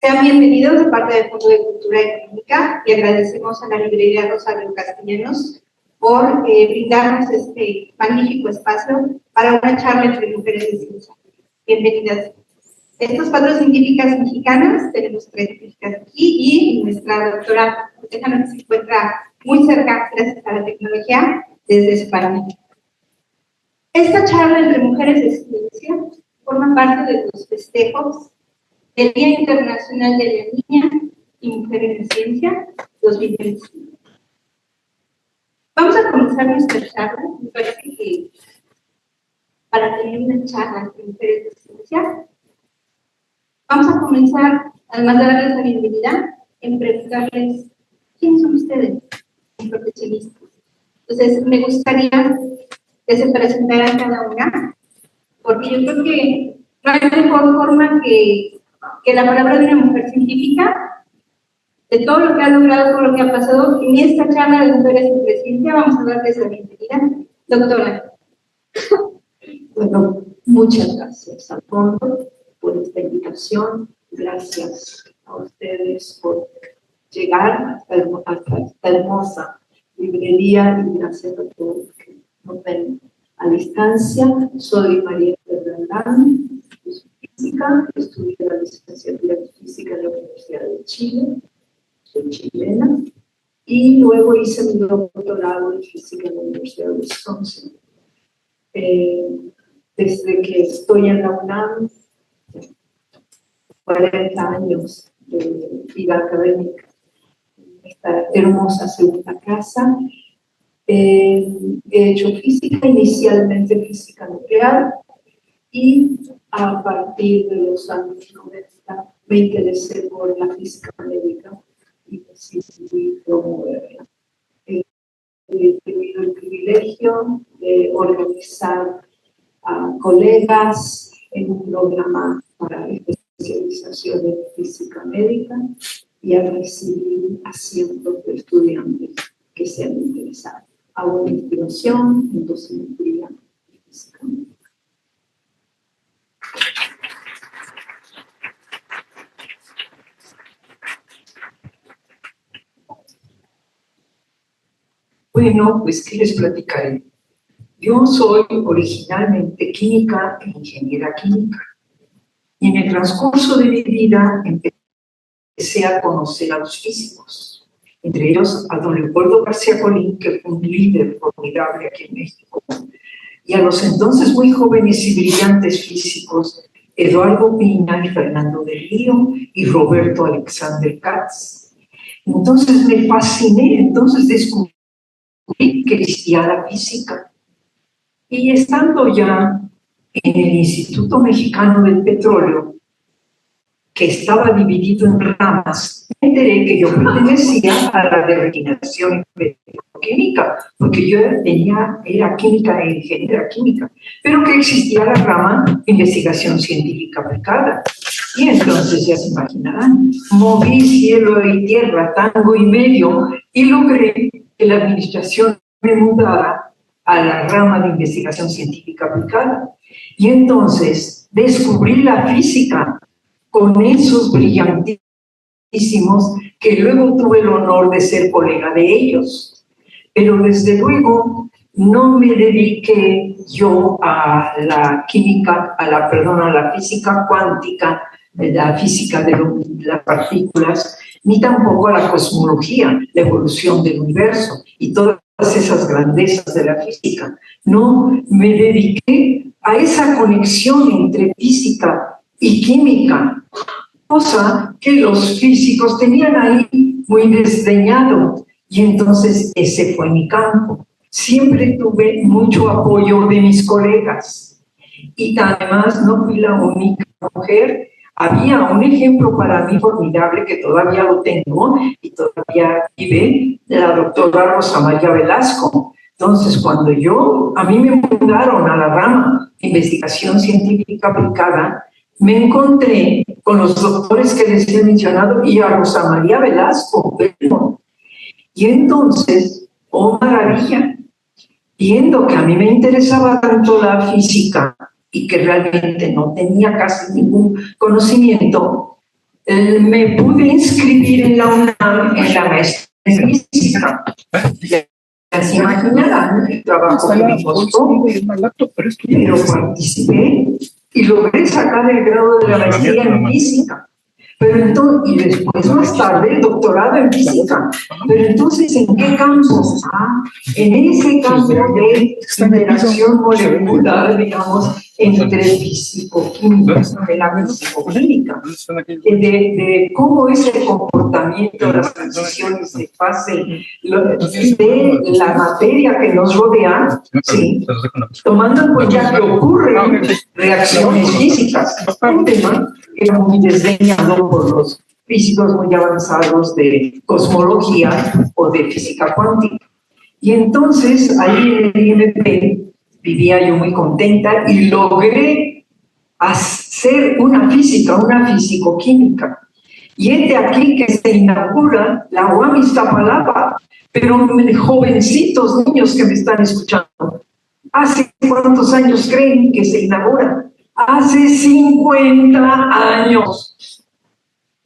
Sean bienvenidos de parte del Fondo de Cultura Económica y agradecemos a la librería Rosario Castellanos por brindarnos este magnífico espacio para una charla entre mujeres de ciencia. Bienvenidas. Estos 4 científicas mexicanas, tenemos 3 científicas aquí y nuestra doctora Tejano, que se encuentra muy cerca gracias a la tecnología desde España. Esta charla entre mujeres de ciencia forma parte de los festejos del Día Internacional de la Niña y Mujer en Ciencia 2025. Vamos a comenzar nuestra charla. Me parece que para tener una charla entre mujeres de ciencia, vamos a comenzar, además de darles la bienvenida, en preguntarles ¿quiénes son ustedes? Profesionistas. Entonces, me gustaría que se presentaran cada una, porque yo creo que no hay mejor forma que la palabra de una mujer científica, de todo lo que ha logrado, todo lo que ha pasado. En esta charla de mujeres en ciencia vamos a darles la bienvenida. Doctora. Bueno, muchas gracias al fondo por esta invitación. Gracias a ustedes por llegar hasta esta hermosa librería y gracias a todos que nos ven a distancia. Soy María Fernandán, física, estudié la licenciatura en física en la Universidad de Chile, soy chilena, y luego hice mi doctorado en física en la Universidad de Wisconsin. Desde que estoy en la UNAM, 40 años de vida académica, esta hermosa segunda casa. He hecho física, inicialmente física nuclear, y a partir de los años 90 me interesé por la física médica y decidí promoverla. He tenido el privilegio de organizar a colegas en un programa para especialización en física médica y a recibir a cientos de estudiantes que se han interesado. Hago investigación en dosimetría y física médica. Bueno, pues, ¿qué les platicaré? Yo soy originalmente química e ingeniera química. Y en el transcurso de mi vida empecé a conocer a los físicos, entre ellos a don Leopoldo García Colín, que fue un líder formidable aquí en México, y a los entonces muy jóvenes y brillantes físicos Eduardo Pina y Fernando del Río y Roberto Alexander Katz. Entonces me fasciné, entonces descubrí que existía la física. Y estando ya en el Instituto Mexicano del Petróleo, que estaba dividido en ramas, me enteré que yo pertenecía a la de refinación petroquímica, porque yo era química e ingeniera química, pero que existía la rama investigación científica aplicada. Y entonces, ya se imaginarán, moví cielo y tierra, tango y medio, y logré que la administración me mudara a la rama de investigación científica aplicada. Y entonces descubrí la física con esos brillantísimos que luego tuve el honor de ser colega de ellos. Pero desde luego no me dediqué yo a la química, a la física cuántica, la física de las partículas, ni tampoco a la cosmología, la evolución del universo y todas esas grandezas de la física. No, me dediqué a esa conexión entre física y química, cosa que los físicos tenían ahí muy desdeñado, y entonces ese fue mi campo. Siempre tuve mucho apoyo de mis colegas, y además no fui la única mujer. Había un ejemplo para mí formidable que todavía lo tengo y todavía vive, la doctora Rosa María Velasco. Entonces, cuando a mí me mudaron a la rama de investigación científica aplicada, me encontré con los doctores que les he mencionado y a Rosa María Velasco. Y entonces, oh maravilla, viendo que a mí me interesaba tanto la física y que realmente no tenía casi ningún conocimiento, me pude inscribir en la UNAM en la maestría en física. Ya se imaginarán el trabajo que me costó, pero participé y logré sacar el grado de la maestría en física. Pero entonces, y después más tarde el doctorado en física. Pero entonces, ¿en qué campo? En ese campo de interacción molecular, digamos, entre físico-química, de la físico-química, de cómo es el comportamiento de las transiciones de fase de la materia que nos rodea, ¿sí? Tomando en cuenta que ocurren reacciones físicas. Un tema que era muy desdeñado por los físicos muy avanzados de cosmología o de física cuántica. Y entonces, ahí en el IMP vivía yo muy contenta y logré hacer una física, una físico-química. Y es de aquí que se inaugura la UAM Iztapalapa, pero jovencitos niños que me están escuchando. ¿Hace cuántos años creen que se inaugura? Hace 50 años.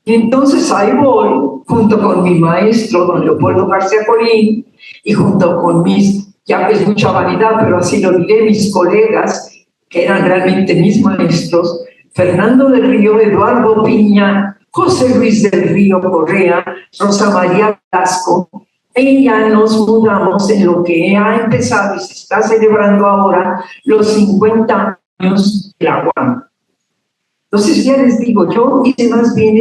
Y entonces ahí voy, junto con mi maestro, don Leopoldo García Corín, y junto con mis, ya es mucha vanidad, pero así lo diré, mis colegas, que eran realmente mis maestros, Fernando del Río, Eduardo Piña, José Luis del Río Correa, Rosa María Velasco, y ya nos mudamos en lo que ha empezado y se está celebrando ahora los 50 años de la UAM. Entonces ya les digo, yo hice más bien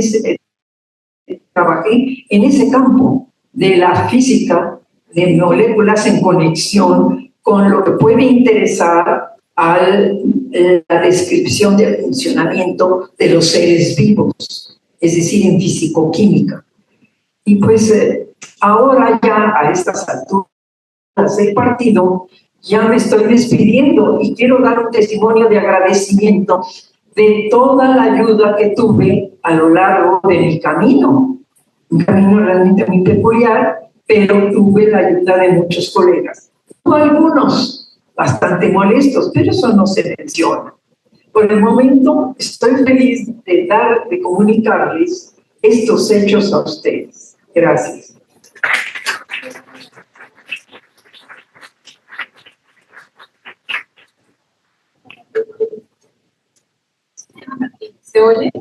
trabajé en ese campo de la física de moléculas en conexión con lo que puede interesar a la descripción del funcionamiento de los seres vivos, es decir, en fisicoquímica. Y pues ahora ya a estas alturas del partido ya me estoy despidiendo y quiero dar un testimonio de agradecimiento de toda la ayuda que tuve a lo largo de mi camino. Un camino realmente muy peculiar, pero tuve la ayuda de muchos colegas. Hubo algunos bastante molestos, pero eso no se menciona. Por el momento estoy feliz de comunicarles estos hechos a ustedes. Gracias. ¿Se oye?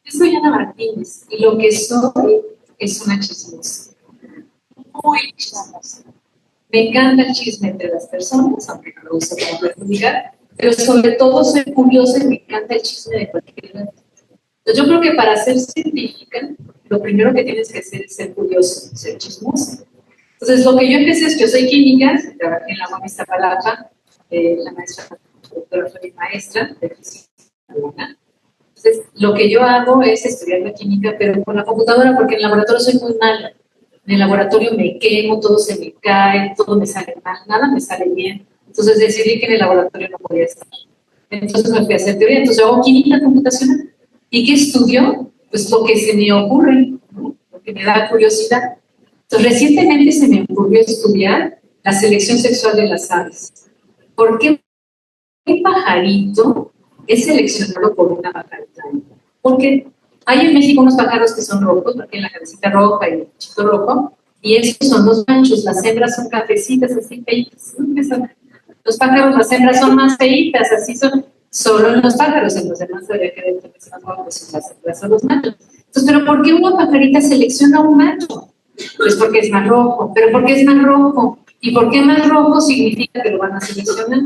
Yo soy Ana Martínez y lo que soy es una chismosa. Muy chismosa. Me encanta el chisme entre las personas, aunque no lo uso para perjudicar, pero sobre todo soy curiosa y me encanta el chisme de cualquier lado. Entonces, yo creo que para ser científica, lo primero que tienes que hacer es ser curioso, ser chismosa. Entonces, lo que yo empecé es, yo soy química, trabajé en la UAM Iztapalapa, la maestra, la doctora fue mi maestra de física. Entonces, lo que yo hago es estudiar la química, pero con la computadora, porque en el laboratorio soy muy mala. En el laboratorio me quemo, todo se me cae, todo me sale mal, nada me sale bien. Entonces decidí que en el laboratorio no podía estar. Entonces me fui a hacer teoría, entonces hago química computacional. ¿Y qué estudio? Pues lo que se me ocurre, ¿no? Lo que me da curiosidad. Entonces recientemente se me ocurrió estudiar la selección sexual de las aves. ¿Por qué un pajarito es seleccionado por una pajarita? Porque hay en México unos pájaros que son rojos, porque tienen la cabecita roja y el pichito rojo, y esos son los machos, las hembras son cafecitas, así feitas. Los pájaros, las hembras son más feitas, así son, solo en los pájaros, en los demás habría que ver que son más guapos, las hembras son los machos. Entonces, ¿pero por qué una pajarita selecciona un macho? Pues porque es más rojo. ¿Pero por qué es más rojo? ¿Y por qué más rojo significa que lo van a seleccionar?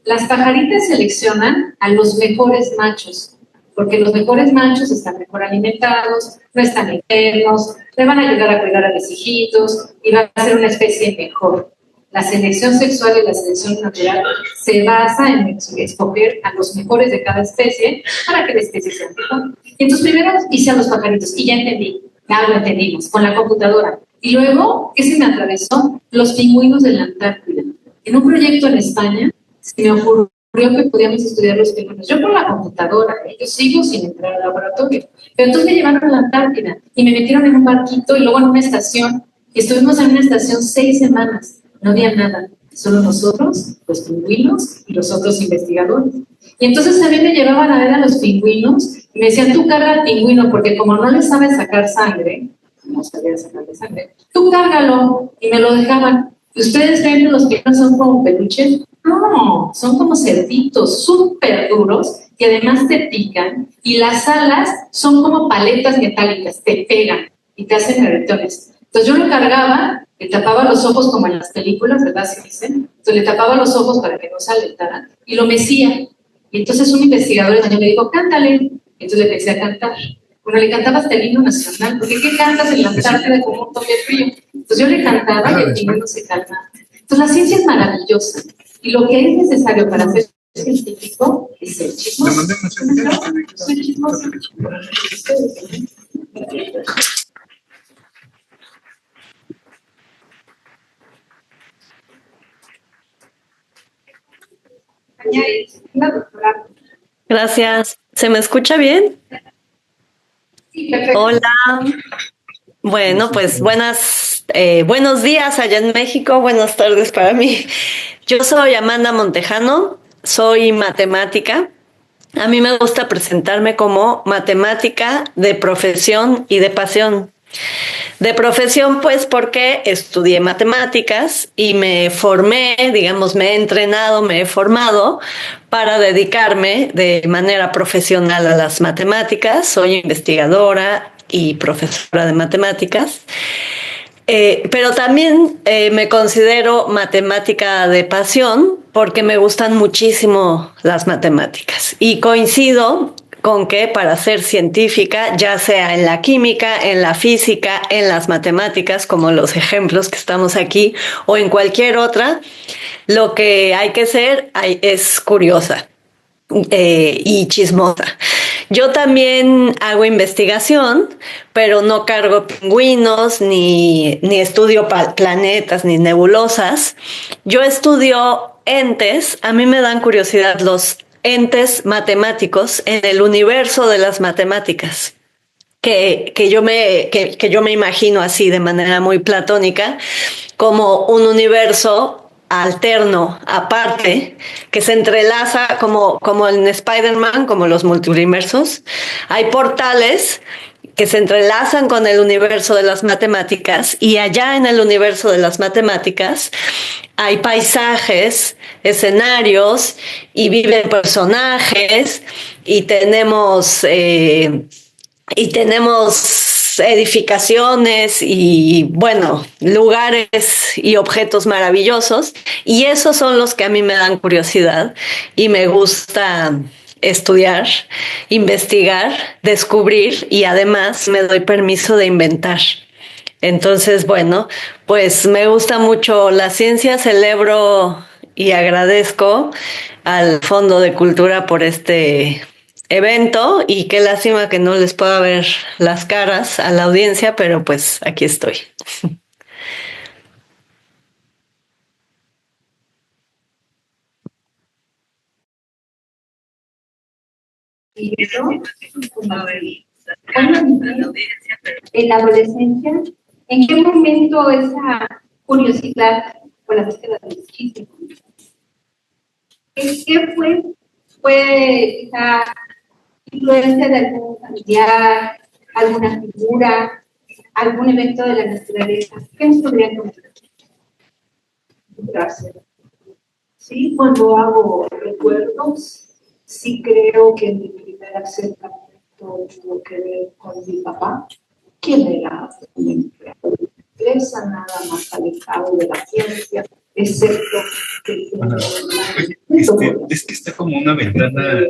Las pajaritas seleccionan a los mejores machos, porque los mejores machos están mejor alimentados, no están enfermos, le van a ayudar a cuidar a los hijitos y va a ser una especie mejor. La selección sexual y la selección natural se basa en escoger a los mejores de cada especie para que la especie sea mejor. Y entonces primero hice a los pajaritos y ya entendí, ya lo entendimos, con la computadora. Y luego, ¿qué se me atravesó? Los pingüinos de la Antártida. En un proyecto en España, se me ocurrió que podíamos estudiar los pingüinos. Yo por la computadora, yo sigo sin entrar al laboratorio. Pero entonces me llevaron a la Antártida y me metieron en un barquito y luego en una estación. Y estuvimos en una estación 6 semanas. No había nada. Solo nosotros, los pingüinos y los otros investigadores. Y entonces a mí me llevaban a ver a los pingüinos y me decían, tú carga al pingüino, porque como no le sabes sacar sangre, no sabía sacarle sangre, tú cárgalo, y me lo dejaban. ¿Y ustedes creen que los pingüinos son como peluches? No, son como cerditos súper duros que además te pican, y las alas son como paletas metálicas, te pegan y te hacen moretones. Entonces yo lo cargaba, le tapaba los ojos como en las películas, ¿verdad? ¿Se dicen? Entonces le tapaba los ojos para que no se alentara y lo mecía. Y entonces un investigador español me dijo, cántale. Entonces le empecé a cantar. Bueno, le cantaba hasta el himno nacional, porque ¿qué cantas en la Antártida con un montón de frío? Entonces yo le cantaba y el pingüino se calmaba. Entonces la ciencia es maravillosa. Y lo que es necesario para ser científico es ser chismoso. Soy chismoso. La doctora. Gracias. ¿Se me escucha bien? Sí, perfecto. Hola. Bueno, pues buenos días allá en México, buenas tardes para mí. Yo soy Amanda Montejano, soy matemática. A mí me gusta presentarme como matemática de profesión y de pasión. De profesión, pues, porque estudié matemáticas y me formé, digamos, me he entrenado, me he formado para dedicarme de manera profesional a las matemáticas. Soy investigadora y profesora de matemáticas. Pero también me considero matemática de pasión porque me gustan muchísimo las matemáticas. Y coincido con que para ser científica, ya sea en la química, en la física, en las matemáticas, como los ejemplos que estamos aquí, o en cualquier otra, lo que hay que ser es curiosa y chismosa. Yo también hago investigación, pero no cargo pingüinos, ni estudio planetas, ni nebulosas. Yo estudio entes, a mí me dan curiosidad los entes matemáticos en el universo de las matemáticas. Que yo me imagino así de manera muy platónica, como un universo alterno, aparte, que se entrelaza como en Spider-Man, como los multiversos. Hay portales que se entrelazan con el universo de las matemáticas, y allá en el universo de las matemáticas hay paisajes, escenarios, y viven personajes, y tenemos edificaciones y, bueno, lugares y objetos maravillosos, y esos son los que a mí me dan curiosidad y me gusta estudiar, investigar, descubrir, y además me doy permiso de inventar. Entonces, bueno, pues me gusta mucho la ciencia, celebro y agradezco al Fondo de Cultura por este evento, y qué lástima que no les pueda ver las caras a la audiencia, pero pues aquí estoy. En la adolescencia, ¿en qué momento esa curiosidad por la búsqueda del chisme? ¿Qué fue? ¿Fue quizá influencia de algún familiar, alguna figura, algún evento de la naturaleza? ¿Qué nos podrían comentar? Gracias. Sí, cuando hago recuerdos, sí creo que mi primer acercamiento tuvo que ver con mi papá, quien era un empleado de empresa, nada más alejado de la ciencia, excepto que es que está como una ventana.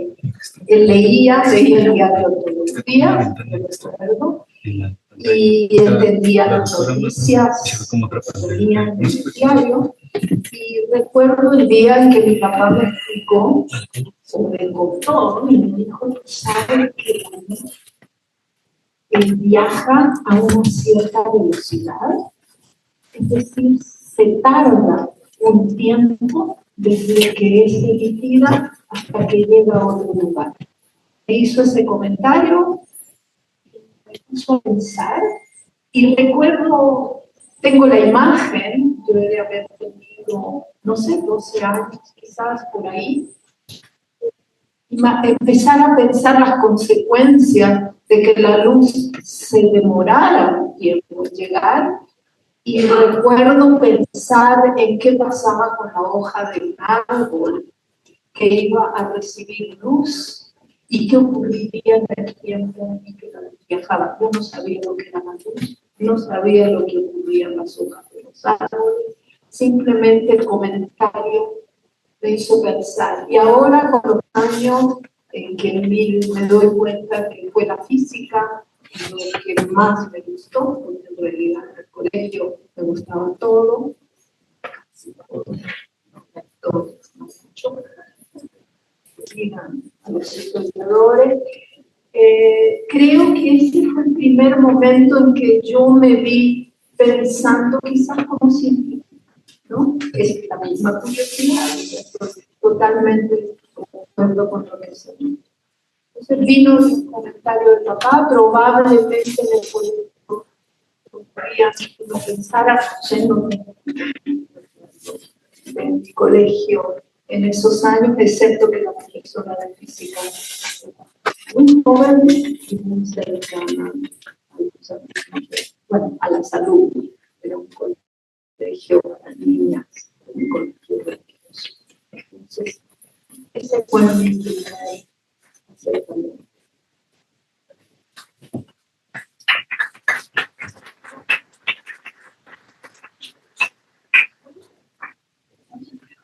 Él leía el diario todos los días, recuerdo, y entendía las noticias, leía en el diario. Y recuerdo el día en que mi papá me explicó, o me contó, y me dijo, ¿sabe que él viaja a una cierta velocidad? Es decir, se tarda un tiempo desde que es emitida hasta que llega a otro lugar. Me hizo ese comentario, me puso a pensar, y recuerdo, tengo la imagen, yo he de haber tenido tenido, no sé, 12 años quizás por ahí, empezar a pensar las consecuencias de que la luz se demorara un tiempo en llegar. Y recuerdo pensar en qué pasaba con la hoja del árbol que iba a recibir luz y qué ocurriría en el tiempo en que la luz viajaba. Yo no sabía lo que era la luz, no sabía lo que ocurría en las hojas de los árboles, simplemente el comentario me hizo pensar. Y ahora, con los años en que me doy cuenta que fue la física lo que más me gustó, porque en realidad en el colegio me gustaba todo, casi todo, no mucho, digan a los historiadores. Creo que ese fue el primer momento en que yo me vi pensando quizás como científica, ¿no? Es la misma curiosidad, estoy totalmente de acuerdo con lo que se dice. Entonces vino el comentario de papá, probablemente en el colegio podría uno pensar yendo en el colegio en esos años, excepto que la profesora de física muy joven y muy cercana a la salud. Era un colegio para niñas, un colegio religioso. Entonces, ese fue mi primer acercamiento.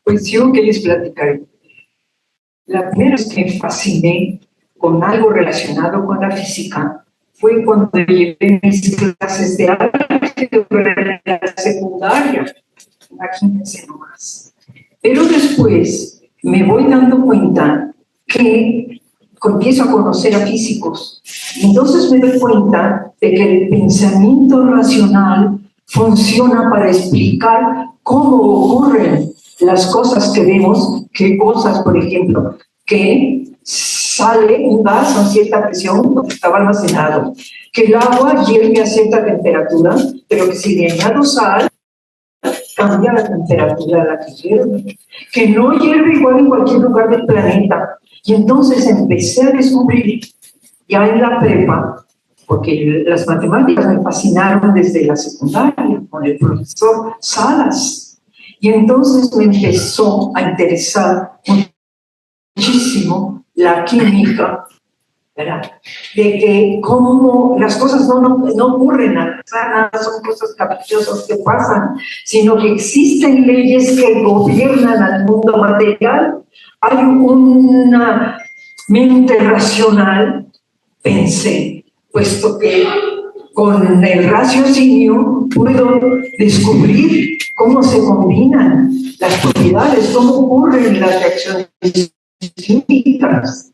Pues yo que les platicaré. La primera vez que me fasciné con algo relacionado con la física fue cuando llevé mis clases de álgebra en la secundaria. Imagínense nomás. Pero después me voy dando cuenta que empiezo a conocer a físicos. Entonces me doy cuenta de que el pensamiento racional funciona para explicar cómo ocurren las cosas que vemos, qué cosas, por ejemplo, que sale un gas a cierta presión porque estaba almacenado, que el agua hierve a cierta temperatura, pero que si le añado sal, cambia la temperatura a la que hierve, que no hierve igual en cualquier lugar del planeta. Y entonces empecé a descubrir, ya en la prepa, porque las matemáticas me fascinaron desde la secundaria, con el profesor Salas. Y entonces me empezó a interesar muchísimo la química, ¿verdad? De que cómo las cosas no ocurren al azar, nada son cosas caprichosas que pasan, sino que existen leyes que gobiernan al mundo material. Hay una mente racional, pensé, puesto que con el raciocinio puedo descubrir cómo se combinan las propiedades, cómo ocurren las reacciones químicas.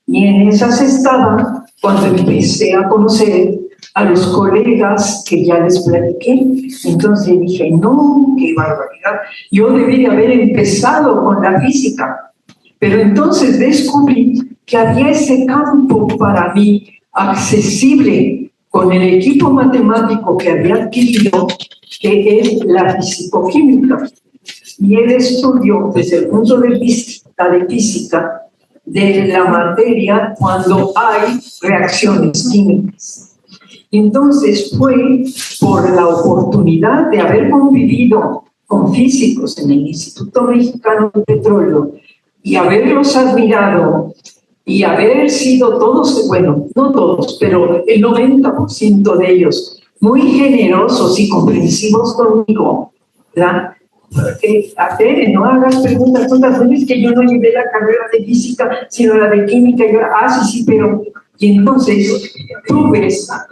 Y en esas estaba cuando empecé a conocer a los colegas que ya les platiqué. Entonces dije, no, qué barbaridad. Yo debí de haber empezado con la física. Pero entonces descubrí que había ese campo para mí accesible con el equipo matemático que había adquirido, que es la fisicoquímica. Y el estudio desde el punto de vista de física de la materia cuando hay reacciones químicas. Entonces fue por la oportunidad de haber convivido con físicos en el Instituto Mexicano de Petróleo y haberlos admirado y haber sido todos, bueno, no todos, pero el 90% de ellos muy generosos y comprensivos conmigo, ¿verdad? Tere, no hagas preguntas tontas, no es que yo no llevé la carrera de física, sino la de química, y yo, sí, pero, y entonces tuve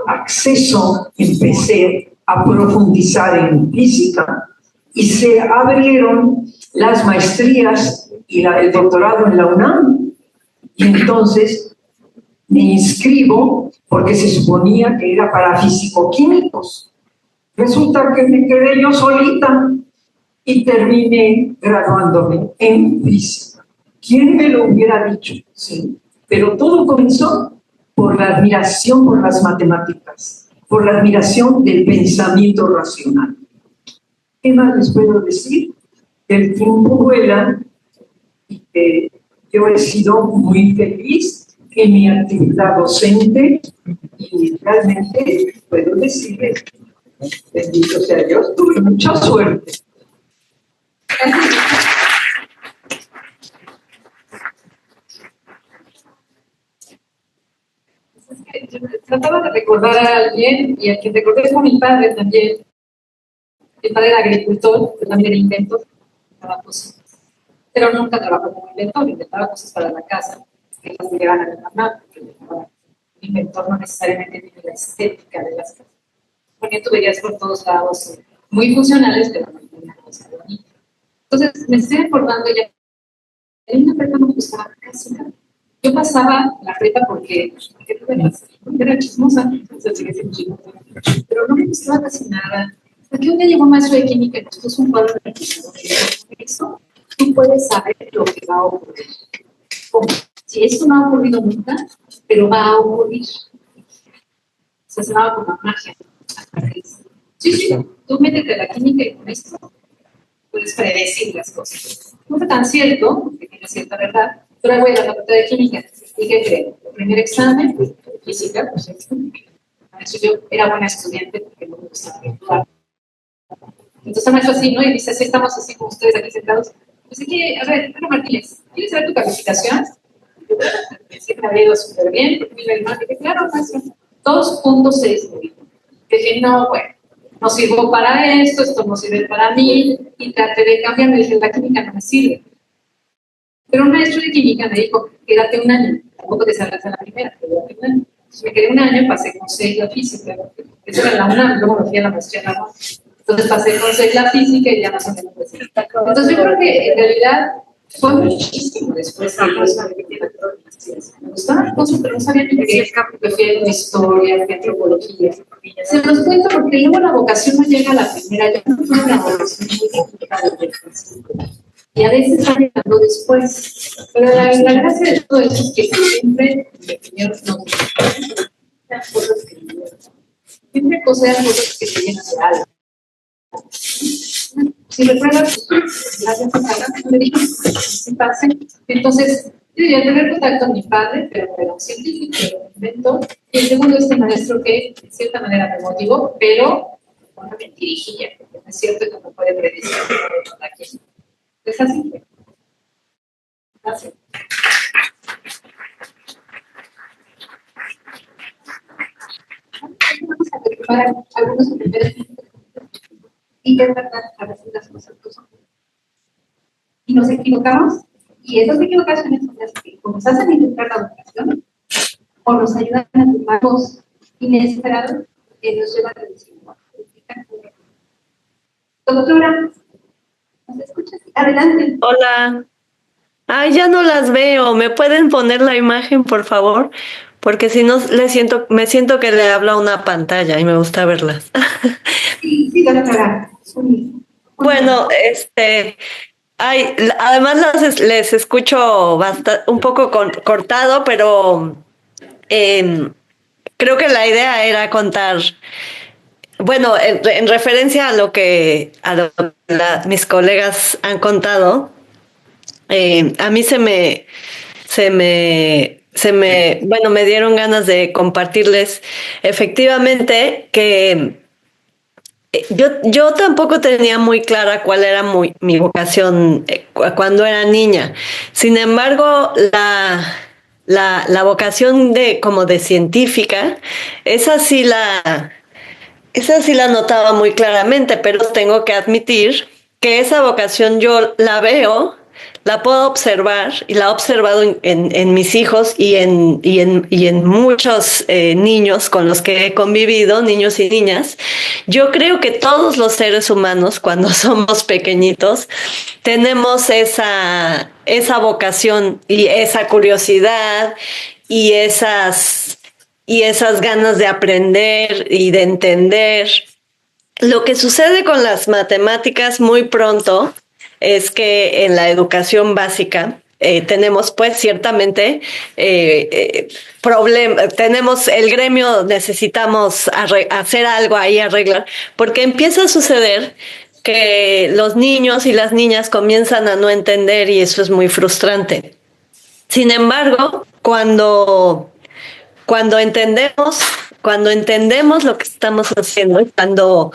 acceso, empecé a profundizar en física, y se abrieron las maestrías y el doctorado en la UNAM, y entonces me inscribo, porque se suponía que era para fisicoquímicos. Resulta que me quedé yo solita, y terminé graduándome en física. ¿Quién me lo hubiera dicho? Sí. Pero todo comenzó por la admiración por las matemáticas, por la admiración del pensamiento racional. ¿Qué más les puedo decir? el tiempo vuela y que yo he sido muy feliz en mi actividad docente y realmente puedo decirles, bendito sea Dios, tuve mucha suerte. Yo trataba de recordar a alguien, y a quien recordé fue mi padre también. Mi padre era agricultor, pero también era inventor, inventaba cosas. Pero nunca trabajó como inventor, inventaba cosas para la casa, que las llegaban a la mamá, porque el inventor no necesariamente tiene la estética de las casas. Porque tú verías por todos lados muy funcionales, pero no tenían cosa bonita. Entonces, me estoy acordando ya, en una prepa no me gustaba casi nada. Yo pasaba la prepa porque era chismosa, entonces sigue siendo chismosa, pero no me gustaba casi nada. Hasta que un día llegó un maestro de química y nos puso un cuadro de eso, tú puedes saber lo que va a ocurrir. ¿Cómo? Si esto no ha ocurrido nunca, pero va a ocurrir. Se llamaba como magia. Sí, tú métete a la química y con esto puedes predecir las cosas. No fue tan cierto, porque tiene cierta verdad, pero voy a la facultad de química. ¿Y qué creo? El primer examen, física, pues eso yo era buena estudiante porque no me gustaba actuar. Entonces me hizo así, ¿no? Y dice, así estamos así como ustedes aquí sentados. Pues aquí, a ver, Ana Martínez, ¿quieres saber tu calificación? Pensé que me había ido súper bien, porque me iba dije, claro, maestro, 2.6 me dijo. Dije, no, bueno, no sirvo para esto no sirve para mí, y traté de cambiar, me dije, la química no me sirve. Pero un maestro de química me dijo, quédate un año, tampoco te salgas a la primera, quédate un año. Entonces me quedé un año, pasé con 6 la física, eso era la UNAM, luego me fui a la maestría en la UNAM. Entonces pasé con 6 la física y ya más o menos. Entonces yo creo que en realidad fue muchísimo después de me gustaban cosas, pero no sabía ni qué prefiero historia, qué antropología. Se los cuento porque luego la vocación no llega a la primera, yo no tuve una vocación muy complicada de y a veces va llegando después. Pero la gracia de todo esto es que siempre el Señor nos da cosas que siempre poseen cosas que se llenan de algo. Si recuerdas, la vez pasada me dijo que pase. Entonces, yo diría tener contacto con mi padre, pero era un científico, era un inventor. Y el segundo, este maestro que de cierta manera me motivó, pero con una mentirijilla, porque no es cierto que no puede predecir aquí. Es así. Gracias. Vamos a preparar algunos primeros y de verdad a veces las cosas no son. Y nos equivocamos, y esas equivocaciones son las que o nos hacen intentar la educación o nos ayudan a tomar pasos inesperados que nos llevan a decir, doctora, ¿nos escuchas? Adelante. Hola. Ay, ya no las veo. ¿Me pueden poner la imagen, por favor? Porque si no, me siento que le habla a una pantalla y me gusta verlas. Sí, doctora. Bueno, además les escucho un poco cortado, pero creo que la idea era contar, bueno, en referencia a lo que mis colegas han contado, a mí bueno, me dieron ganas de compartirles efectivamente que yo tampoco tenía muy clara cuál era mi vocación cuando era niña. Sin embargo, la vocación como de científica, esa sí la notaba muy claramente, pero tengo que admitir que esa vocación yo la veo, la puedo observar y la he observado en mis hijos y en muchos niños con los que he convivido, niños y niñas. Yo creo que todos los seres humanos, cuando somos pequeñitos, tenemos esa vocación y esa curiosidad y esas ganas de aprender y de entender. Lo que sucede con las matemáticas muy pronto es que en la educación básica tenemos pues ciertamente tenemos el gremio, necesitamos hacer algo ahí, arreglar, porque empieza a suceder que los niños y las niñas comienzan a no entender y eso es muy frustrante. Sin embargo, cuando entendemos lo que estamos haciendo,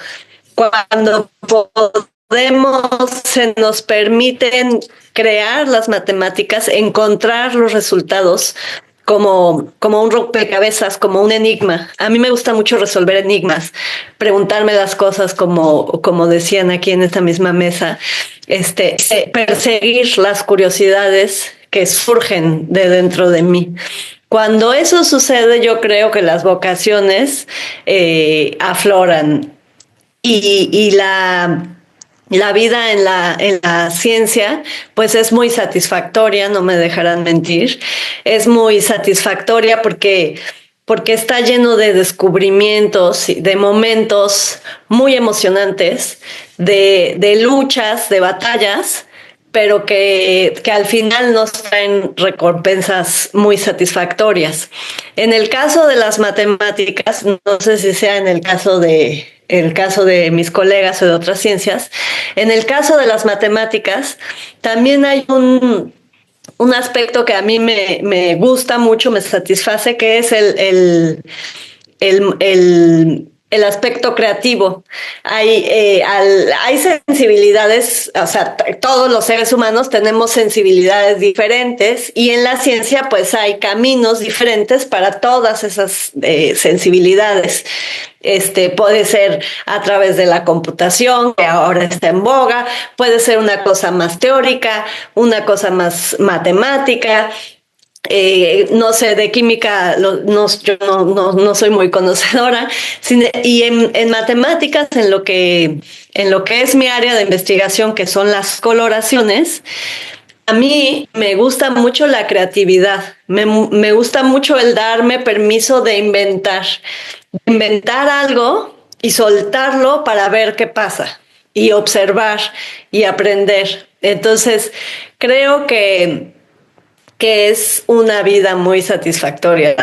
cuando podemos, se nos permiten crear las matemáticas, encontrar los resultados como un rompecabezas, como un enigma. A mí me gusta mucho resolver enigmas, preguntarme las cosas como decían aquí en esta misma mesa, perseguir las curiosidades que surgen de dentro de mí. Cuando eso sucede, yo creo que las vocaciones afloran y la vida en la ciencia, pues es muy satisfactoria, no me dejarán mentir. Es muy satisfactoria porque está lleno de descubrimientos, de momentos muy emocionantes, de luchas, de batallas, pero que al final nos traen recompensas muy satisfactorias. En el caso de las matemáticas, no sé si sea en el caso de mis colegas o de otras ciencias, en el caso de las matemáticas también hay un aspecto que a mí me gusta mucho, me satisface, que es el aspecto creativo. Hay sensibilidades, o sea, todos los seres humanos tenemos sensibilidades diferentes y en la ciencia pues hay caminos diferentes para todas esas sensibilidades. Puede ser a través de la computación, que ahora está en boga, puede ser una cosa más teórica, una cosa más matemática. No sé, de química yo no soy muy conocedora, y en matemáticas, en lo que es mi área de investigación, que son las coloraciones, a mí me gusta mucho la creatividad, me gusta mucho el darme permiso de inventar algo y soltarlo para ver qué pasa y observar y aprender. Entonces, creo que es una vida muy satisfactoria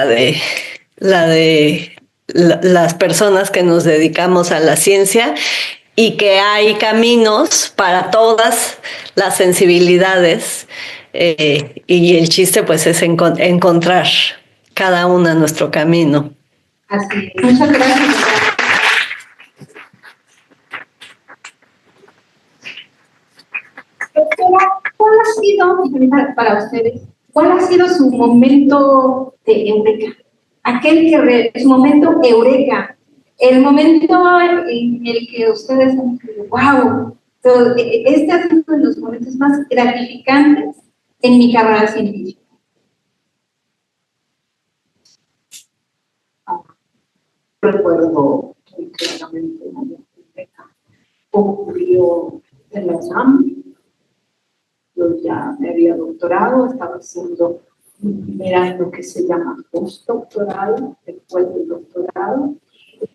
las personas que nos dedicamos a la ciencia y que hay caminos para todas las sensibilidades y el chiste pues es encontrar cada una nuestro camino. Así es. Muchas gracias. Doctora, ¿cuál ha sido, para ustedes, cuál ha sido su momento de eureka? Su momento eureka, el momento en el que ustedes han dicho, wow, este ha sido uno de los momentos más gratificantes en mi carrera científica. Recuerdo muy claramente una eureka. Ocurrió en la examen. Yo ya me había doctorado, estaba haciendo un primer año que se llama postdoctoral, después del doctorado.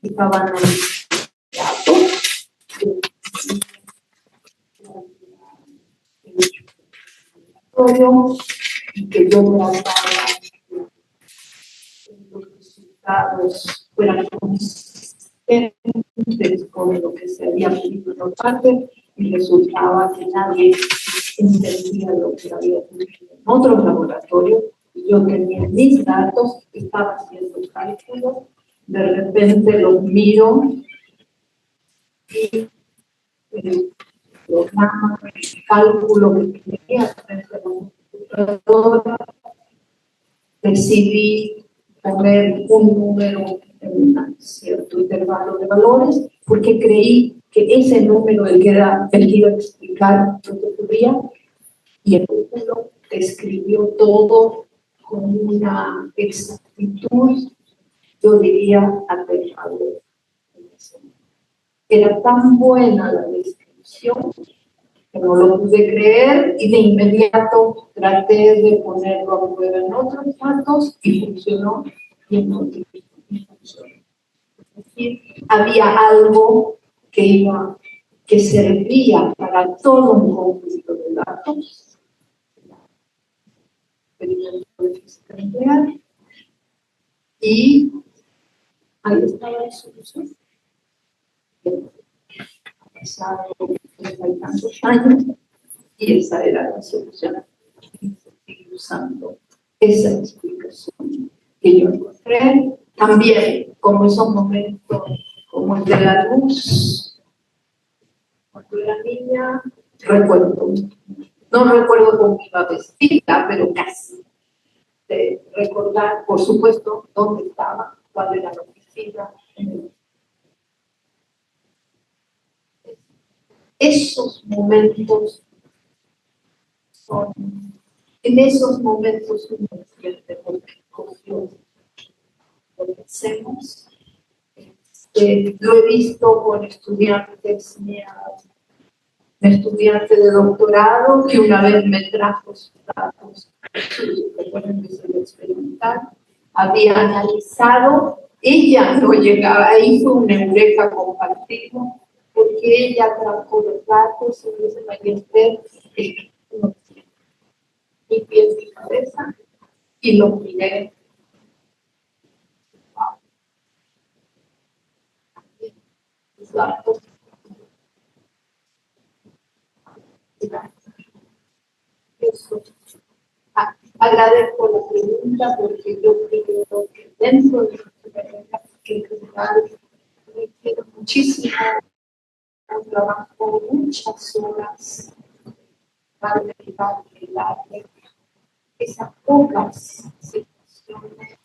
Estaba analizando datos y que yo trataba los resultados fueran consistentes con lo que se había pedido en otra parte y resultaba que nadie entendía lo que había ocurrido en otros laboratorios. Y yo tenía mis datos, estaba haciendo cálculos, de repente los miro y el programa, el cálculo que tenía frente a la computadora, decidí poner un número en un cierto intervalo de valores porque creí que ese número el que iba a explicar lo que ocurría, y el número describió todo con una exactitud, yo diría, aterradora. Era tan buena la descripción que no lo pude creer y de inmediato traté de ponerlo a prueba en otros datos y funcionó, y en otros y funcionó. Es decir, había algo que servía para todo un conjunto de datos, experimento de física nuclear, y ahí estaba la solución. Ha pasado 30 y tantos años, y esa era la solución. Seguir usando esa explicación que yo encontré. También, como esos momentos, como el de la luz, cuando era niña, recuerdo, no recuerdo cómo iba vestida, pero casi. De recordar, por supuesto, dónde estaba, cuál era la oficina. Esos momentos son, en esos momentos uno siente porque cogió lo que hacemos. Lo he visto con estudiantes mías, un estudiante de doctorado que una vez me trajo sus datos, recuerden que soy experimental, había analizado, ella no llegaba, ahí fue una eureka compartido, porque ella trajo los datos y dice, María Esther, no tiene ni pies ni cabeza, y lo miré. Wow. Los datos. Eso. Agradezco la pregunta porque yo creo que dentro de la carrera que en general requiere muchísimo trabajo, muchas horas para derivar el arte. Esas pocas situaciones